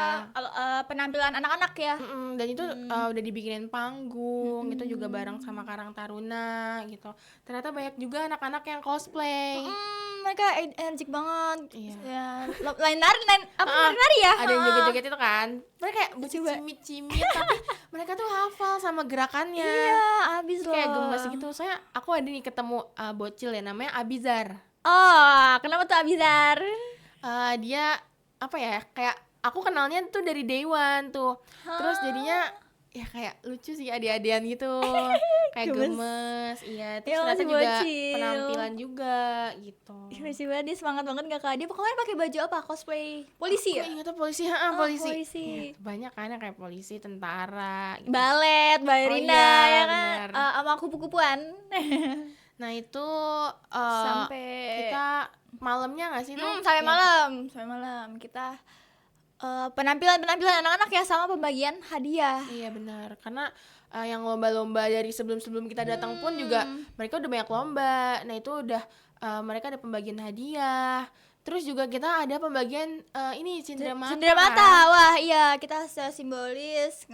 penampilan anak-anak ya.
Dan itu udah dibikinin panggung, itu juga bareng sama Karang Taruna gitu. Ternyata banyak juga anak-anak yang cosplay.
Mereka energik banget.
Iya.
Ya, lain nari ya?
Ada yang joget-joget itu kan. Mereka kayak cimit-cimit tapi mereka tuh hafal sama gerakannya.
Iya, abis loh.
Kayak gemes gitu. Soalnya aku ada nih ketemu bocil ya namanya Abizar.
Oh, kenapa tuh Abizar?
Dia apa ya? Kayak aku kenalnya tuh dari Day One tuh. Terus jadinya ya kayak lucu sih adik-adian gitu. Kayak gemes. Iya, terus ternyata juga penampilan juga gitu.
Lucu banget, dia semangat banget gak Kak? Dia pokoknya pakai baju apa? Cosplay polisi ya?
Ingatnya polisi, polisi. Ya, banyak kan yang kayak polisi, tentara gitu.
Balet, balerina ya kan? Sama kupu-kupuan.
Nah itu
sampai
kita malamnya nggak sih tuh?
Sampai malam kita penampilan anak-anak ya, sama pembagian hadiah.
Iya benar, karena yang lomba-lomba dari sebelum kita datang pun juga mereka udah banyak lomba. Nah itu udah mereka ada pembagian hadiah. Terus juga kita ada pembagian ini cindera mata.
Wah iya, kita secara simbolis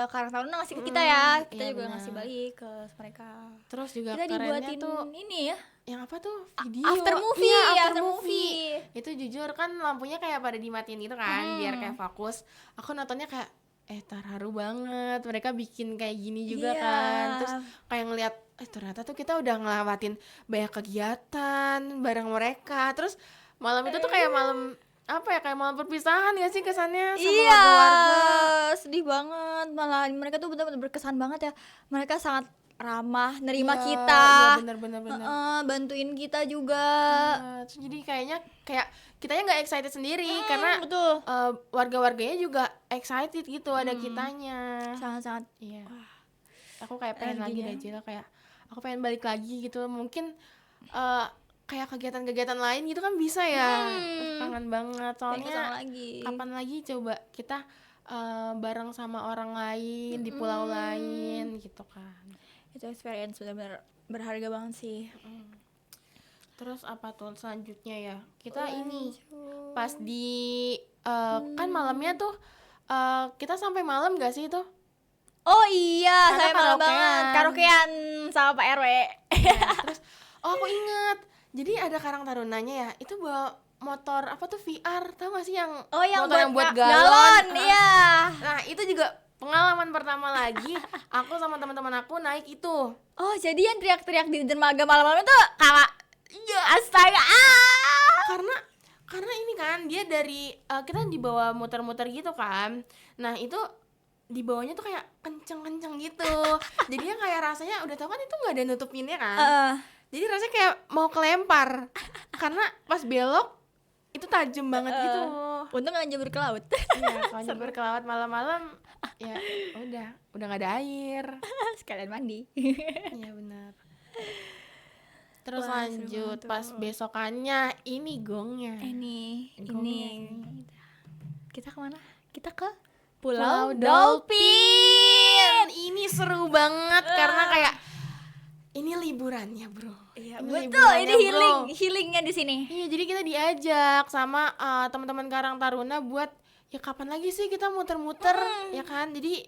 Karang Taruna ngasih ke kita ya. Kita
iya
juga
benar.
ngasih balik ke mereka.
Terus juga
Kita
kerennya
dibuatin
tuh
ini ya,
yang apa tuh video
after movie.
Iya,
After movie.
Itu jujur kan lampunya kayak pada dimatiin gitu kan biar kayak fokus. Aku nontonnya kayak terharu banget mereka bikin kayak gini juga
Iya.
kan. Terus kayak ngeliat ternyata tuh kita udah ngelewatin banyak kegiatan bareng mereka. Terus malam itu tuh kayak malam apa ya, kayak malam perpisahan ya sih kesannya sama
Iya,
warga-warga.
sedih banget. Malah mereka tuh benar-benar berkesan banget ya. Mereka sangat ramah, nerima
Iya,
kita.
iya benar-benar.
Bantuin kita juga.
Terus jadi kayaknya kayak kitanya nggak excited sendiri karena
Betul.
warga-warganya juga excited gitu ada kitanya.
Sangat-sangat.
Iya. Aku kayak pengen lagi
Energinya.
deh Jel, kayak aku pengen balik lagi gitu. Mungkin kayak kegiatan-kegiatan lain gitu kan bisa ya. Kangen banget
Pengen kesana
soalnya.
lagi.
Kapan lagi coba kita bareng sama orang lain di pulau lain gitu kan.
Itu experience benar-benar berharga banget sih.
Terus apa tuh selanjutnya ya? Kita ini pas di kan malamnya tuh kita sampai malam gak sih itu?
Oh iya,
Karena
saya malam
karaokean.
banget. Karaokean sama Pak RW.
Ya, terus aku inget. Jadi ada Karang Tarunanya ya. Itu bawa motor apa tuh VR, tahu gak sih yang
Oh, yang
motor yang buat
buat
galon?
iya.
Nah, itu juga pengalaman pertama lagi aku sama teman-teman aku naik itu.
Oh, jadi yang teriak-teriak di dermaga malam-malam itu kakak.
Iya,
Astaga.
karena ini kan dia dari kita dibawa muter-muter gitu kan. Nah, itu di bawahnya tuh kayak kenceng-kenceng gitu. Jadinya kayak rasanya udah tau kan itu nggak ada nutupinnya kan. Jadi rasanya kayak mau kelempar. Karena pas belok itu tajam banget gitu.
Untung nggak nyebur ke laut.
Iya, kalau nyebur ke laut malam-malam ya udah nggak ada air.
Sekalian mandi.
Iya benar. Terus
Wah, seru
lanjut
banget
pas
tuh.
besokannya ini gongnya.
ini
Gongnya.
kita kemana? Kita ke
Pulau
Pulau
Dolphin. Ini seru banget karena kayak ini liburannya, Bro.
Iya,
Ini
betul.
liburannya,
Ini
Bro.
healingnya di sini.
Iya, jadi kita diajak sama teman-teman Karang Taruna buat ya kapan lagi sih kita muter-muter ya kan. Jadi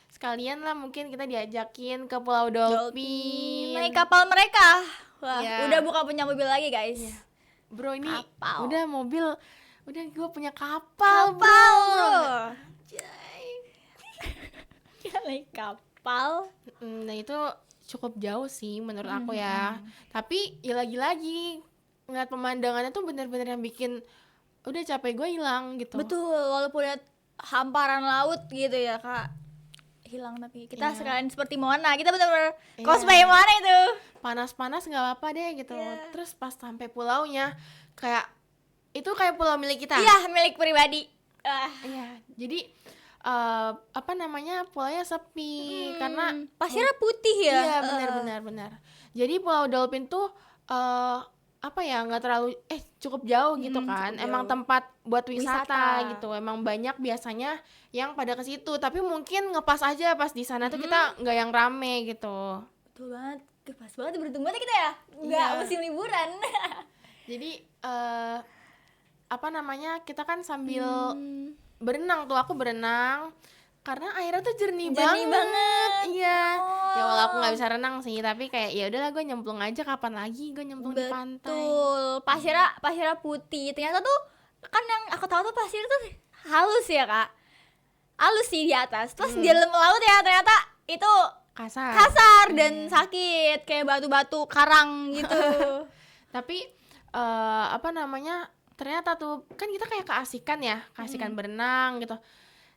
sekalian lah mungkin kita diajakin ke Pulau Dolphin.
Naik kapal mereka. Wah,
Iya.
udah bukan punya mobil lagi, guys.
Bro, ini
Kapal.
udah mobil, udah gue punya kapal,
Kapal,
bro.
bro. Kita naik kapal.
Nah itu cukup jauh sih menurut aku ya. Tapi ya lagi-lagi ngeliat pemandangannya tuh bener-bener yang bikin udah capek gue hilang gitu.
Betul, walaupun lihat hamparan laut gitu ya, Kak. Hilang tapi kita
Iya.
sekalian seperti Moana. Kita benar-benar
Iya.
cosplay Moana itu.
Panas-panas nggak apa-apa deh gitu.
Iya.
Terus pas sampai pulaunya kayak itu kayak pulau milik kita.
Iya, milik pribadi.
Iya. Jadi apa namanya pulaunya sepi karena
pasirnya putih ya.
iya benar. Jadi Pulau Dolphin tuh apa ya nggak terlalu cukup jauh gitu kan.
cukup
Emang
jauh.
tempat buat wisata
Wisata.
gitu. Emang banyak biasanya yang pada ke situ. Tapi mungkin ngepas aja pas di sana tuh kita nggak yang rame gitu.
Betul banget. Pas banget beruntung banget kita ya. Nggak
Iya.
musim liburan.
Jadi apa namanya kita kan sambil berenang tuh aku berenang karena airnya tuh jernih banget. Iya. Ya walau aku nggak bisa renang sih tapi kayak ya udahlah gue nyemplung aja kapan lagi gue nyemplung di pantai.
Betul. Pasirnya putih. Ternyata tuh kan yang aku tahu tuh pasir tuh halus ya, Kak. Halus sih di atas. Terus di dalam laut ya ternyata itu kasar dan sakit kayak batu-batu karang gitu.
Tapi apa namanya ternyata tuh kan kita kayak keasikan berenang gitu.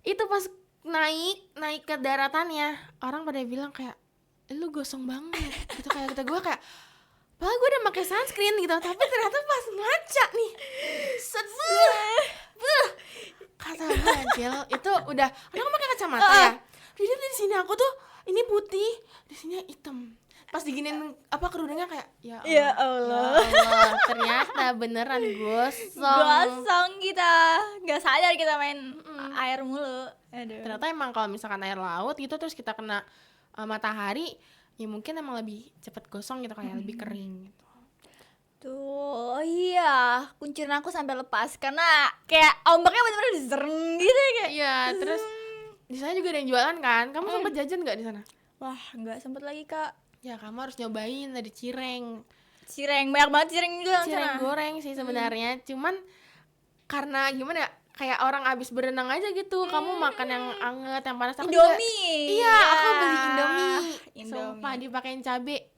Itu pas naik ke daratannya orang pada bilang kayak lu gosong banget gitu kayak kata gue kayak padahal gue udah pakai sunscreen gitu tapi ternyata pas ngaca nih kata gue Angel itu udah kan pakai kacamata ya jadi di sini aku tuh ini putih di sini hitam pas diginin apa kerudungnya kayak
Ya Allah.
ternyata beneran gosong.
Gosong kita. Nggak sadar kita main air mulu. Aduh.
Ternyata emang kalau misalkan air laut gitu terus kita kena matahari ya mungkin emang lebih cepet gosong gitu kayak lebih kering gitu.
Tuh, oh iya, kunciran aku sampai lepas karena kayak ombaknya bener-bener zereng gitu kayak.
Iya, terus di sana juga ada yang jualan kan? Kamu sempet jajan nggak di sana?
Wah, nggak sempet lagi, Kak.
Ya kamu harus nyobain ada cireng.
Cireng, banyak banget cireng juga di
Cireng
sana.
goreng sih sebenarnya, cuman karena gimana ya? kayak orang abis berenang aja gitu. Kamu makan yang anget, yang panas. Aku juga,
Indomie.
iya, aku beli Indomie.
Indomie.
Sumpah dipakein cabe.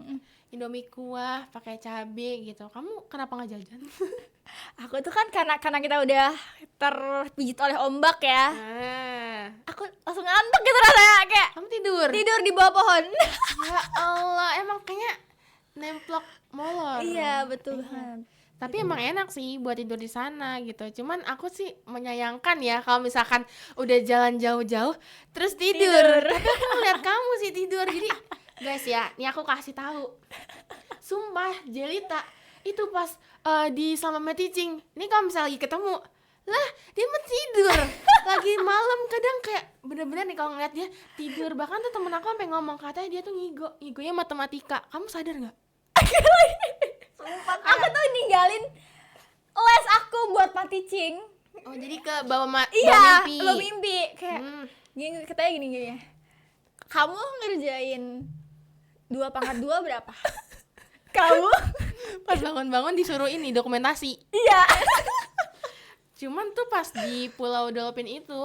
Indomie kuah pakai cabe gitu. Kamu kenapa nggak jajan?
Aku tuh kan karena kita udah terpijit oleh ombak ya.
Nah,
Aku langsung ngantuk gitu rasanya, kayak
kamu tidur.
tidur di bawah pohon.
Ya Allah, emang kayaknya nemplok molor.
Iya, betul banget.
Tapi emang enak sih buat tidur di sana gitu. Cuman aku sih menyayangkan ya kalau misalkan udah jalan jauh-jauh terus tidur. Tapi aku ngeliat kamu sih tidur. Jadi guys ya, nih aku kasih tahu. Sumpah, Jelita itu pas di Sama Teaching. Ini kalau misalnya lagi ketemu, lah dia mah tidur. Lagi malam kadang kayak bener-bener nih kalau ngeliat dia tidur. Bahkan tuh temen aku sampai ngomong katanya dia tuh ngigonya matematika. Kamu sadar nggak?
Aku tuh ninggalin les aku buat teaching.
Oh jadi ke bawah
Iya,
mimpi.
lo mimpi kayak gini, katanya gini. Kamu ngerjain 2/2 berapa? Kamu
Pas bangun-bangun disuruh ini dokumentasi.
iya.
Cuman tuh pas di Pulau Dolphin itu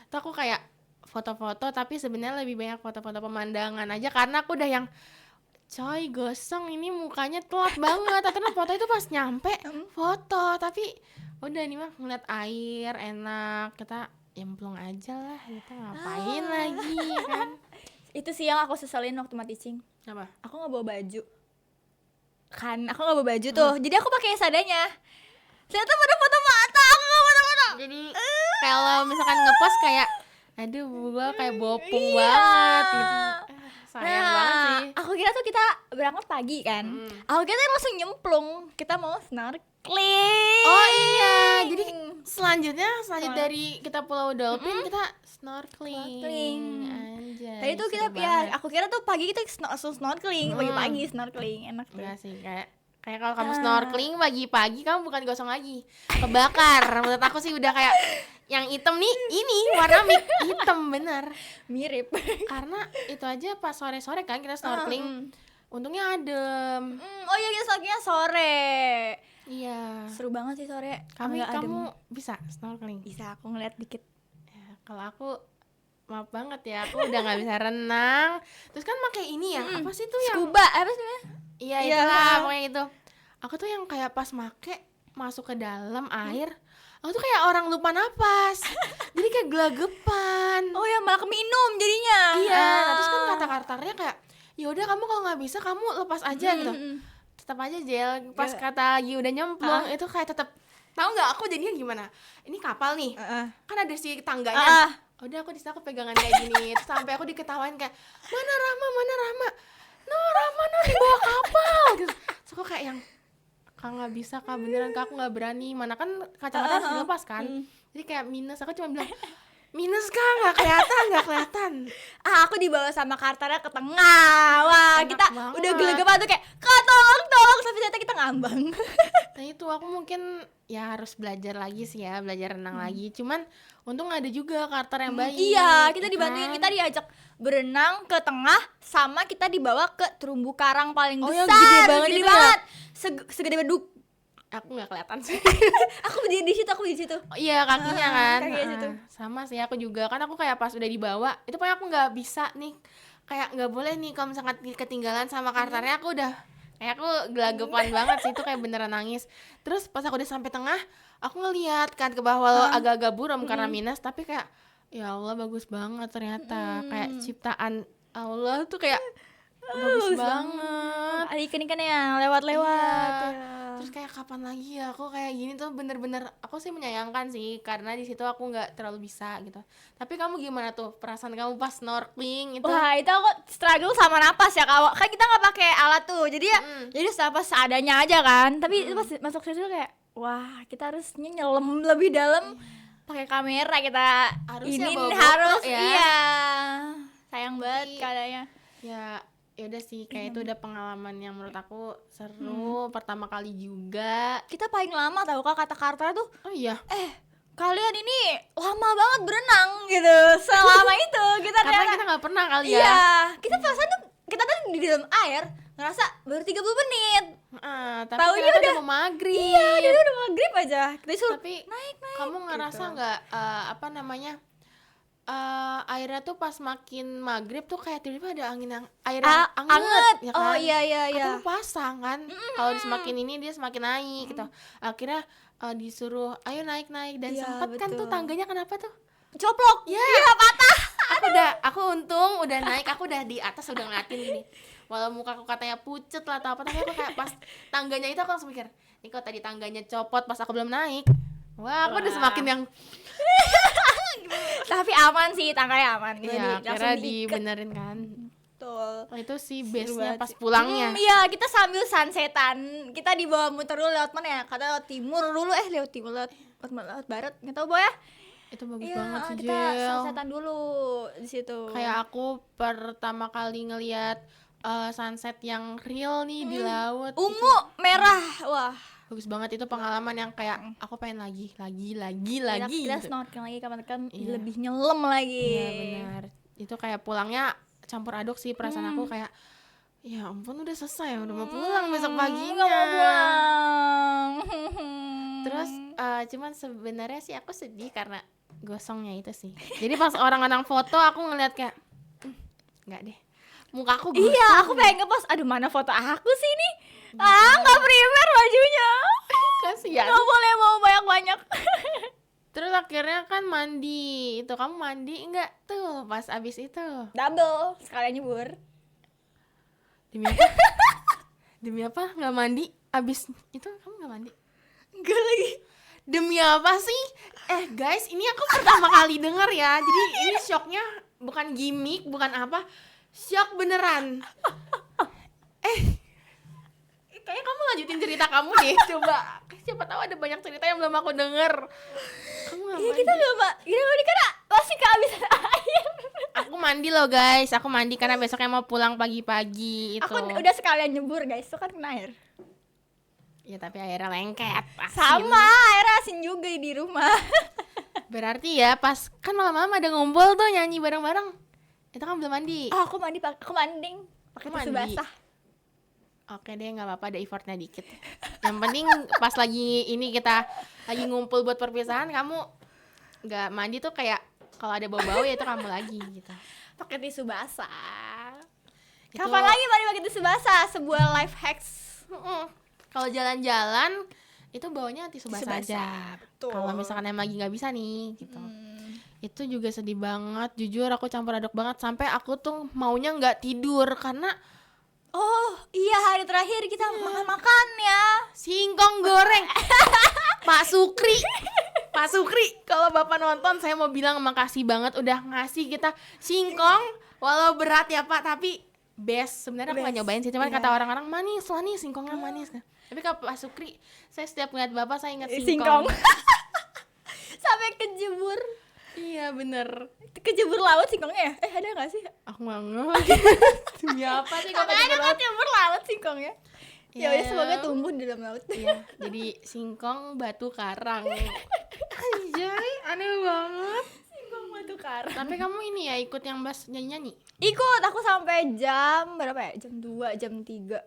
tuh aku kayak foto-foto, tapi sebenarnya lebih banyak foto-foto pemandangan aja karena aku udah yang coy gosong ini mukanya telat banget. Terus foto itu pas nyampe foto, tapi udah nih mah ngeliat air enak, kita nyemplung aja lah, kita ngapain lagi kan.
Itu sih yang aku seselin waktu teaching.
Apa?
Aku nggak bawa baju. Kan aku nggak bawa baju tuh. Jadi aku pakai seadanya. Ternyata pada foto mata, aku nggak foto-foto.
Jadi kalau misalkan ngepost kayak aduh gua kayak bopong
Iya.
banget gitu. Sayang banget sih.
Aku kira tuh kita berangkat pagi kan. Aku kira langsung nyemplung. Kita mau snorkeling.
Oh iya, jadi selanjutnya dari kita Pulau Dolphin kita snorkeling. Anjay.
Tadi tuh kita
seru
ya,
banget.
aku kira tuh pagi kita langsung snorkeling, pagi-pagi snorkeling, enak tuh.
Enggak sih, kayak kalau kamu snorkeling pagi-pagi kamu bukan gosong lagi, kebakar. Menurut aku sih udah kayak yang hitam nih, ini warna hitam bener.
Mirip.
Karena itu aja pas sore-sore kan kita snorkeling. Untungnya adem.
Oh iya, kita snorkelingnya sore.
Iya.
Seru banget sih sore.
Kamu
Agak adem.
bisa snorkeling?
Bisa, aku ngeliat dikit.
Ya, kalau aku maaf banget ya, aku udah nggak bisa renang. Terus kan pakai ini ya, apa sih tuh yang?
Scuba, apa sih namanya?
Iya
Iya.
itulah pokoknya itu. Aku tuh yang kayak pas make masuk ke dalam air, aku tuh kayak orang lupa napas. Jadi kayak gelagapan.
Oh ya, malah keminum jadinya.
Iya, nah, terus kan kata-katanya kayak ya udah kamu kalau nggak bisa kamu lepas aja gitu. Tetap aja Jel, pas kata lagi udah nyemplung itu kayak tetap tahu nggak aku jadinya gimana? Ini kapal nih, kan ada si tangganya. Udah aku di sana aku pegangan kayak gini, terus sampai aku diketawain kayak mana Rahma, no Rahma no di bawah kapal gitu. Terus aku kayak yang kak nggak bisa kak, beneran kak aku nggak berani, mana kan kacamata harus dilepas kan. Jadi kayak minus, aku cuma bilang minus kak nggak kelihatan.
Aku dibawa sama Kartara ke tengah. Wah,
Enak
kita
banget.
udah gelegepan tuh kayak kak tolong, tapi ternyata kita ngambang.
Nah itu aku mungkin ya harus belajar lagi sih ya, belajar renang lagi. Cuman untung ada juga Carter yang baik.
Iya, kita
ya
dibantuin,
kan?
kita diajak berenang ke tengah, sama kita dibawa ke terumbu karang paling
Oh,
besar.
yang gede banget itu ya?
Segede beduk.
Aku nggak kelihatan sih.
Aku berdiri di situ,
Oh, iya kakinya kan.
kakinya situ.
Sama sih aku juga kan, aku kayak pas udah dibawa itu pokoknya aku nggak bisa nih, kayak nggak boleh nih kalau misalkan ketinggalan sama Carternya, aku udah kayak aku gelagapan banget sih, itu kayak beneran nangis. Terus pas aku udah sampai tengah, aku ngeliat kan ke bawah agak-agak buram karena minus, tapi kayak ya Allah bagus banget ternyata, kayak ciptaan Allah tuh kayak bagus banget.
Ada ikan-ikannya lewat-lewat.
Iya.
Ya.
Terus kayak kapan lagi ya aku kayak gini tuh, bener-bener aku sih menyayangkan sih karena di situ aku nggak terlalu bisa gitu. Tapi kamu gimana tuh perasaan kamu pas snorkeling itu?
Wah, itu aku struggle sama napas ya, Kak. Kan kita nggak pakai alat tuh, jadi ya jadi napas seadanya aja kan. Tapi itu pas masuk situ kayak wah, kita harusnya nyelam lebih dalam, pakai kamera kita.
Harusnya
ini
bawa
harus
GoPro ya.
Iya, sayang banget keadaannya.
Ya udah sih, kayak itu udah pengalaman yang menurut aku seru, pertama kali juga.
Kita paling lama tahu Kak, kata Karta tuh,
Oh iya,
kalian ini lama banget berenang gitu. Selama itu kita
karena
ternyata
kita nggak pernah kali ya.
iya, kita perasaan tuh kita tuh di dalam air ngerasa baru 30 menit.
Tapi
Taunya
ternyata
udah-
udah mau maghrib.
Iya, jadi udah nge-grip aja. Kita disuruh
Tapi
naik
kamu ngerasa
gitu.
nggak apa namanya airnya tuh pas makin maghrib tuh kayak tiba-tiba ada angin yang air yang
Anget.
ya
Oh
kan?
iya iya iya.
Atau pasang kan? Kalau semakin ini dia semakin naik gitu. Akhirnya disuruh ayo naik dan
Iya,
sempet kan tuh
betul.
tangganya kenapa tuh?
Coplok.
Ya.
Iya, patah.
Aku untung udah naik, aku udah di atas udah ngeliatin gini. Walau muka aku katanya pucet lah atau apa, tapi aku kayak pas tangganya itu aku langsung mikir, ini kalau tadi tangganya copot pas aku belum naik, wah aku udah
Wah.
semakin yang
Tapi aman sih, tangganya aman.
ya
Langsung
kira
diikat.
dibenerin kan.
Betul.
Itu sih
Seru
base-nya
banget
pas
sih.
pulangnya.
Iya, kita sambil sunsetan. Kita dibawa muter dulu lewat mana ya? Kata lewat timur dulu, lewat timur, lewat barat. Nggak tahu Boy ya?
Itu bagus
Iya,
banget sih
kita
Jel.
sunsetan dulu di situ.
Kayak aku pertama kali ngeliat sunset yang real nih di laut.
ungu, merah. Wah.
Bagus banget itu pengalaman yang kayak aku pengen lagi
Kita
gitu.
snorkeling lagi kapan-kapan
Iya.
lebih nyelam lagi.
Iya benar. Itu kayak pulangnya campur aduk sih perasaan aku kayak ya ampun udah selesai udah mau pulang besok paginya.
Nggak mau pulang.
Terus cuman sebenarnya sih aku sedih karena gosongnya itu sih. Jadi pas orang-orang foto aku ngeliat kayak nggak deh. Muka aku gosong.
Iya, aku pengen ngepost. Aduh, mana foto aku sih nih? Nggak prepare bajunya.
Kasihan.
Nggak boleh mau banyak-banyak.
Terus akhirnya kan mandi. Itu kamu mandi enggak tuh pas abis itu?
Double, sekalian nyebur.
Demi apa? Demi apa nggak mandi? Abis itu kamu nggak mandi?
Enggak lagi.
Demi apa sih? Guys, ini aku pertama kali denger ya. Jadi ini shocknya bukan gimmick, bukan apa. Shock beneran. Kayaknya kamu lanjutin cerita kamu deh. Coba. Siapa tahu ada banyak cerita yang belum aku denger. Kamu nggak
Iya,
mandi?
kita nggak mandi karena masih kehabisan air.
Aku mandi loh guys. Aku mandi karena besoknya mau pulang pagi-pagi itu.
Aku udah sekalian nyebur guys, itu kan kena air.
Ya tapi airnya lengket. asin.
Sama, air asin juga di rumah.
Berarti ya pas kan malam-malam ada ngumpul tuh nyanyi bareng-bareng. Itu kan belum mandi.
Oh, aku manding pakai
Aku
tisu
mandi.
basah.
Oke deh, nggak apa-apa, ada effortnya dikit. Yang penting pas lagi ini kita lagi ngumpul buat perpisahan, kamu nggak mandi tuh kayak kalau ada bau-bau ya itu kamu lagi gitu.
Pakai tisu basah.
Itu-
Kapan lagi mandi pakai tisu basah? Sebuah life hacks.
Kalau jalan-jalan itu baunya tisu
Tisu
basah aja.
basah, betul.
Kalau misalkan emang lagi nggak bisa nih, gitu. Itu juga sedih banget. Jujur aku campur aduk banget sampai aku tuh maunya nggak tidur karena
Oh iya, hari terakhir kita makan-makan ya.
singkong goreng. Pak Sukri, kalau Bapak nonton saya mau bilang makasih banget udah ngasih kita singkong walau berat ya Pak, tapi best. Sebenarnya aku nggak
Best.
nyobain sih, cuman
Iya.
kata orang-orang manis singkongnya manis. Tapi kalau Pak Sukri, saya setiap ngeliat Bapak saya ingat
Singkong.
singkong.
Sampai kejebur.
Iya bener.
Kejebur laut singkongnya ya? Ada nggak sih?
Aku nggak ngerti. Demi apa sih kalau
Ada
kejebur
kan
laut?
kejebur laut singkongnya. Ya udah,
Ya.
semoga tumbuh di dalam laut.
Iya, jadi singkong batu karang. Anjay, aneh banget.
Singkong batu karang.
Tapi kamu ini ya ikut yang Bas nyanyi-nyanyi?
Ikut aku sampai jam berapa ya? Jam 2, jam 3.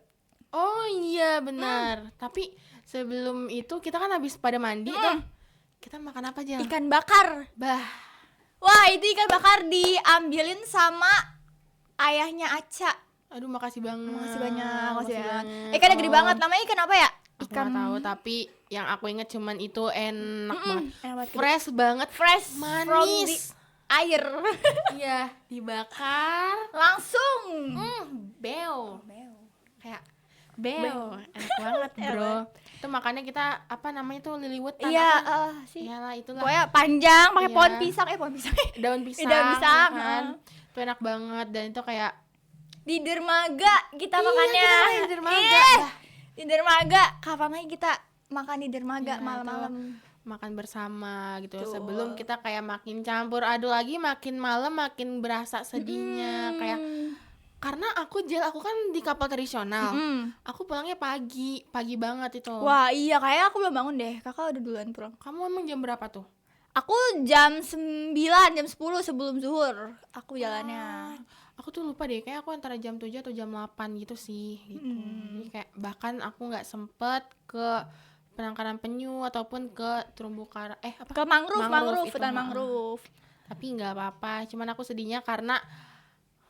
Oh iya benar. Tapi sebelum itu kita kan habis pada mandi tuh. Kita makan apa aja?
Ikan bakar.
Bah.
Wah, itu ikan bakar diambilin sama ayahnya Aca.
Aduh makasih banget.
Makasih banyak, makasih banget.
banget.
Ikannya gede banget. Namanya ikan apa ya?
Aku nggak tahu, tapi yang aku inget cuman itu enak banget.
Enak banget.
Fresh banget.
Fresh from
Manis.
the air.
Iya, dibakar.
Langsung.
Beo. Kayak beo. Enak banget, Bro. Itu makanya kita apa namanya tuh Lilywood kan?
Iya,
apa?
sih.
Iyalah itulah.
Pokoknya panjang, pakai
Iya.
pohon pisang, pohon pisang.
Daun pisang,
Daun pisang,
kan? Itu enak banget dan itu kayak
Di dermaga kita makannya.
kita makan di dermaga.
Ih,
Dah.
di dermaga. Kapan lagi kita makan di dermaga
Iya,
malam-malam?
makan bersama gitu.
Betul.
Sebelum kita kayak makin campur aduk lagi, makin malam makin berasa sedihnya kayak karena aku kan di kapal tradisional. Aku pulangnya pagi banget itu.
Wah iya, kayaknya aku belum bangun deh. Kakak udah duluan pulang.
Kamu emang jam berapa tuh?
Aku jam 9, jam 10 sebelum zuhur aku jalannya.
Aku tuh lupa deh, kayak aku antara jam 7 atau jam 8 gitu sih gitu. Jadi kayak bahkan aku nggak sempet ke penangkaran penyu ataupun ke terumbu karang
Ke mangrove,
itu,
hutan mangrove.
tapi nggak apa-apa, cuman aku sedihnya karena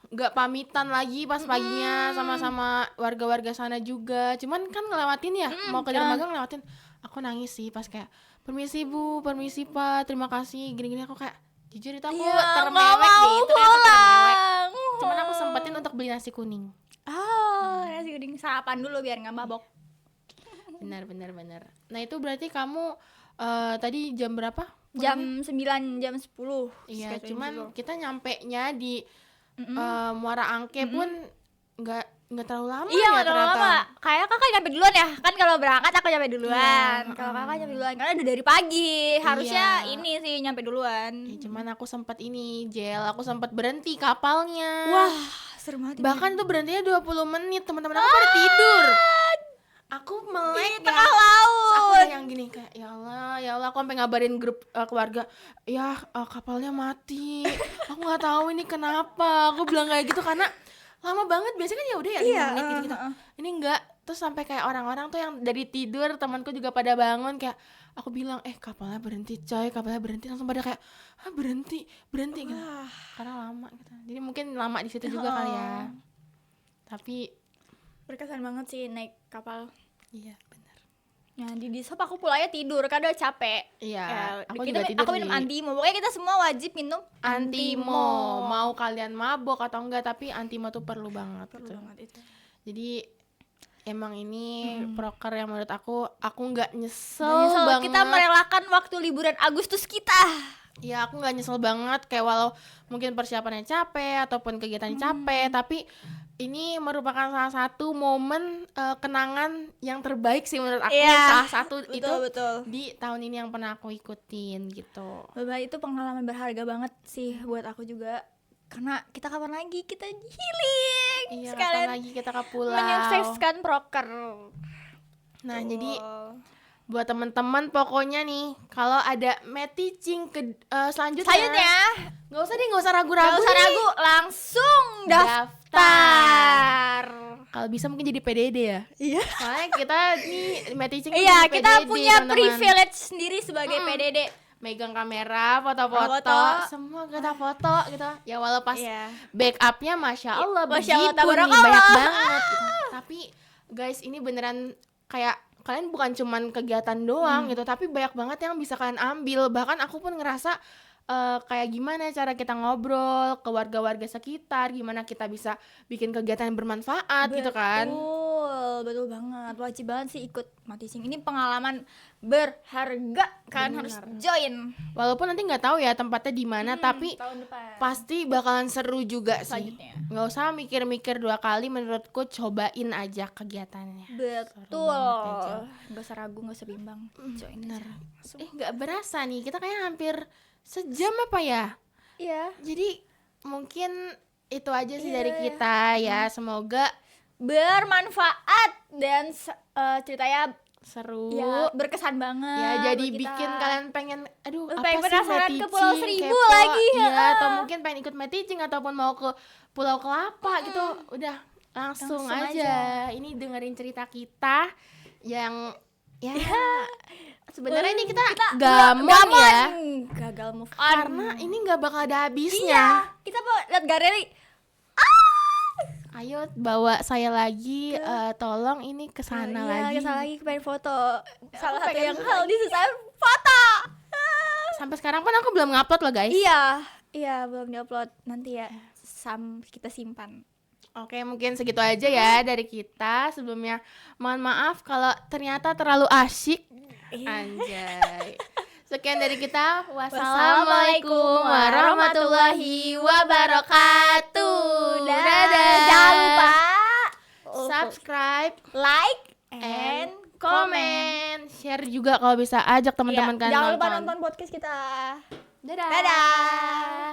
nggak pamitan lagi pas paginya sama warga-warga sana juga, cuman kan ngelewatin ya mau ke dermaga ngelewatin, aku nangis sih pas kayak permisi bu, permisi pak, terima kasih gini-gini, aku kayak jujur itu aku termewek deh, itu kayak aku termewek, cuman aku sempetin untuk beli nasi kuning.
Nasi kuning sarapan dulu biar nggak mabok.
Benar. Nah itu berarti kamu tadi jam berapa?
Jam 9, jam 10.
Iya,
Scheduling
cuman
dulu.
kita nyampe-nya di Muara Angke pun nggak terlalu lama
Iya,
ya
nggak terlalu
ternyata.
lama. Kayak kakak nyampe duluan ya. Kan kalau berangkat aku nyampe duluan.
Iya,
Kalau kakak nyampe duluan karena udah dari pagi. Harusnya
Iya.
ini sih nyampe duluan.
Ya, cuman aku sempat aku sempat berhenti kapalnya.
Wah, seru banget.
Bahkan tuh berhentinya 20 menit, teman-teman aku pada tidur. Aku melek
tengah
ya. Terus aku
laut.
udah yang gini kayak ya Allah, aku sampai ngabarin grup keluarga, ya kapalnya mati. Aku nggak tahu ini kenapa. Aku bilang kayak gitu karena lama banget, biasanya kan ya udah ya 5 menit gitu. Ini enggak, terus sampai kayak orang-orang tuh yang dari tidur, temanku juga pada bangun kayak aku bilang kapalnya berhenti coy, kapalnya berhenti, langsung pada kayak berhenti gitu. Karena lama gitu. Jadi mungkin lama di situ juga kali ya. Tapi
Berkesan banget sih naik kapal.
iya benar.
Ya di sop aku pulangnya tidur karena udah capek.
Iya, aku
kita,
juga tidur
aku minum
sih.
antimo. Pokoknya kita semua wajib minum
Antimo, mau kalian mabok atau enggak, tapi antimo tuh perlu banget
Perlu
gitu.
banget itu.
Jadi emang ini proker yang menurut aku nggak nyesel,
Nyesel
banget.
kita merelakan waktu liburan Agustus kita.
Ya aku nggak nyesel banget, kayak walau mungkin persiapannya capek ataupun kegiatannya capek, tapi ini merupakan salah satu momen kenangan yang terbaik sih menurut aku. Salah satu itu
betul.
di tahun ini yang pernah aku ikutin gitu.
Betul, itu pengalaman berharga banget sih buat aku juga. Karena kita kapan lagi kita healing.
Iya,
sekalian
kapan lagi kita ke pulau.
menyukseskan proker.
Nah, jadi buat teman-teman pokoknya nih, kalau ada meeting selanjutnya nggak usah ragu-ragu.
Gak usah
nih.
ragu, langsung daftar.
Kalau bisa mungkin jadi PDD ya.
Iya.
Soalnya kita nih meeting
Iya,
jadi
kita
PDD,
punya
teman-teman.
privilege sendiri sebagai PDD.
Megang kamera, foto-foto,
Foto.
semua kita foto gitu. Ya walau pas
Iya.
backupnya Masya Allah,
Masya Allah,
begitu nih,
tabarakallah.
banyak banget gitu. Tapi guys, ini beneran kayak kalian bukan cuman kegiatan doang gitu, tapi banyak banget yang bisa kalian ambil. Bahkan aku pun ngerasa kayak gimana cara kita ngobrol ke warga-warga sekitar, gimana kita bisa bikin kegiatan yang bermanfaat gitu kan.
Betul banget. Wajib banget sih ikut Maticing. Ini pengalaman berharga, kalian harus join.
Walaupun nanti nggak tahu ya tempatnya di mana, tapi
Tahun depan.
pasti bakalan seru juga sih.
Selanjutnya.
Nggak usah mikir-mikir 2 kali, menurutku cobain aja kegiatannya.
Betul.
banget aja.
Gak usah ragu, gak usah bimbang. Join
Bener.
aja.
Nggak berasa nih, kita kayak hampir sejam apa ya.
Iya.
Jadi mungkin itu aja sih dari kita ya. Semoga
Bermanfaat dan ceritanya
seru.
ya berkesan banget.
Ya jadi
buat kita.
bikin kalian pengen apa
pengen
sih
penasaran ke Pulau
Meticing,
Seribu
kepo,
lagi,
iya, atau mungkin pengen ikut Meticing ataupun mau ke Pulau Kelapa gitu, udah langsung aja. Ini dengerin cerita kita yang ya sebenarnya ini kita gamon ya,
gagal move on
karena ini nggak bakal ada habisnya.
kita mau lihat Gareli.
Ayo bawa saya lagi, tolong ini kesana lagi.
Kesana lagi pengen foto. Salah satu
pengen
yang hal di saya foto.
Sampai sekarang pun aku belum ngupload loh guys.
Iya belum diupload, nanti ya kita simpan.
Oke, mungkin segitu aja ya dari kita. Sebelumnya mohon maaf kalau ternyata terlalu asyik. Anjay. Sekian dari kita. Wassalamualaikum warahmatullahi wabarakatuh. Dadah.
Jangan lupa
Subscribe,
like
and comment. Share juga kalau bisa, ajak teman-teman kalian
jangan
nonton.
lupa nonton podcast kita.
Dadah.
Dadah.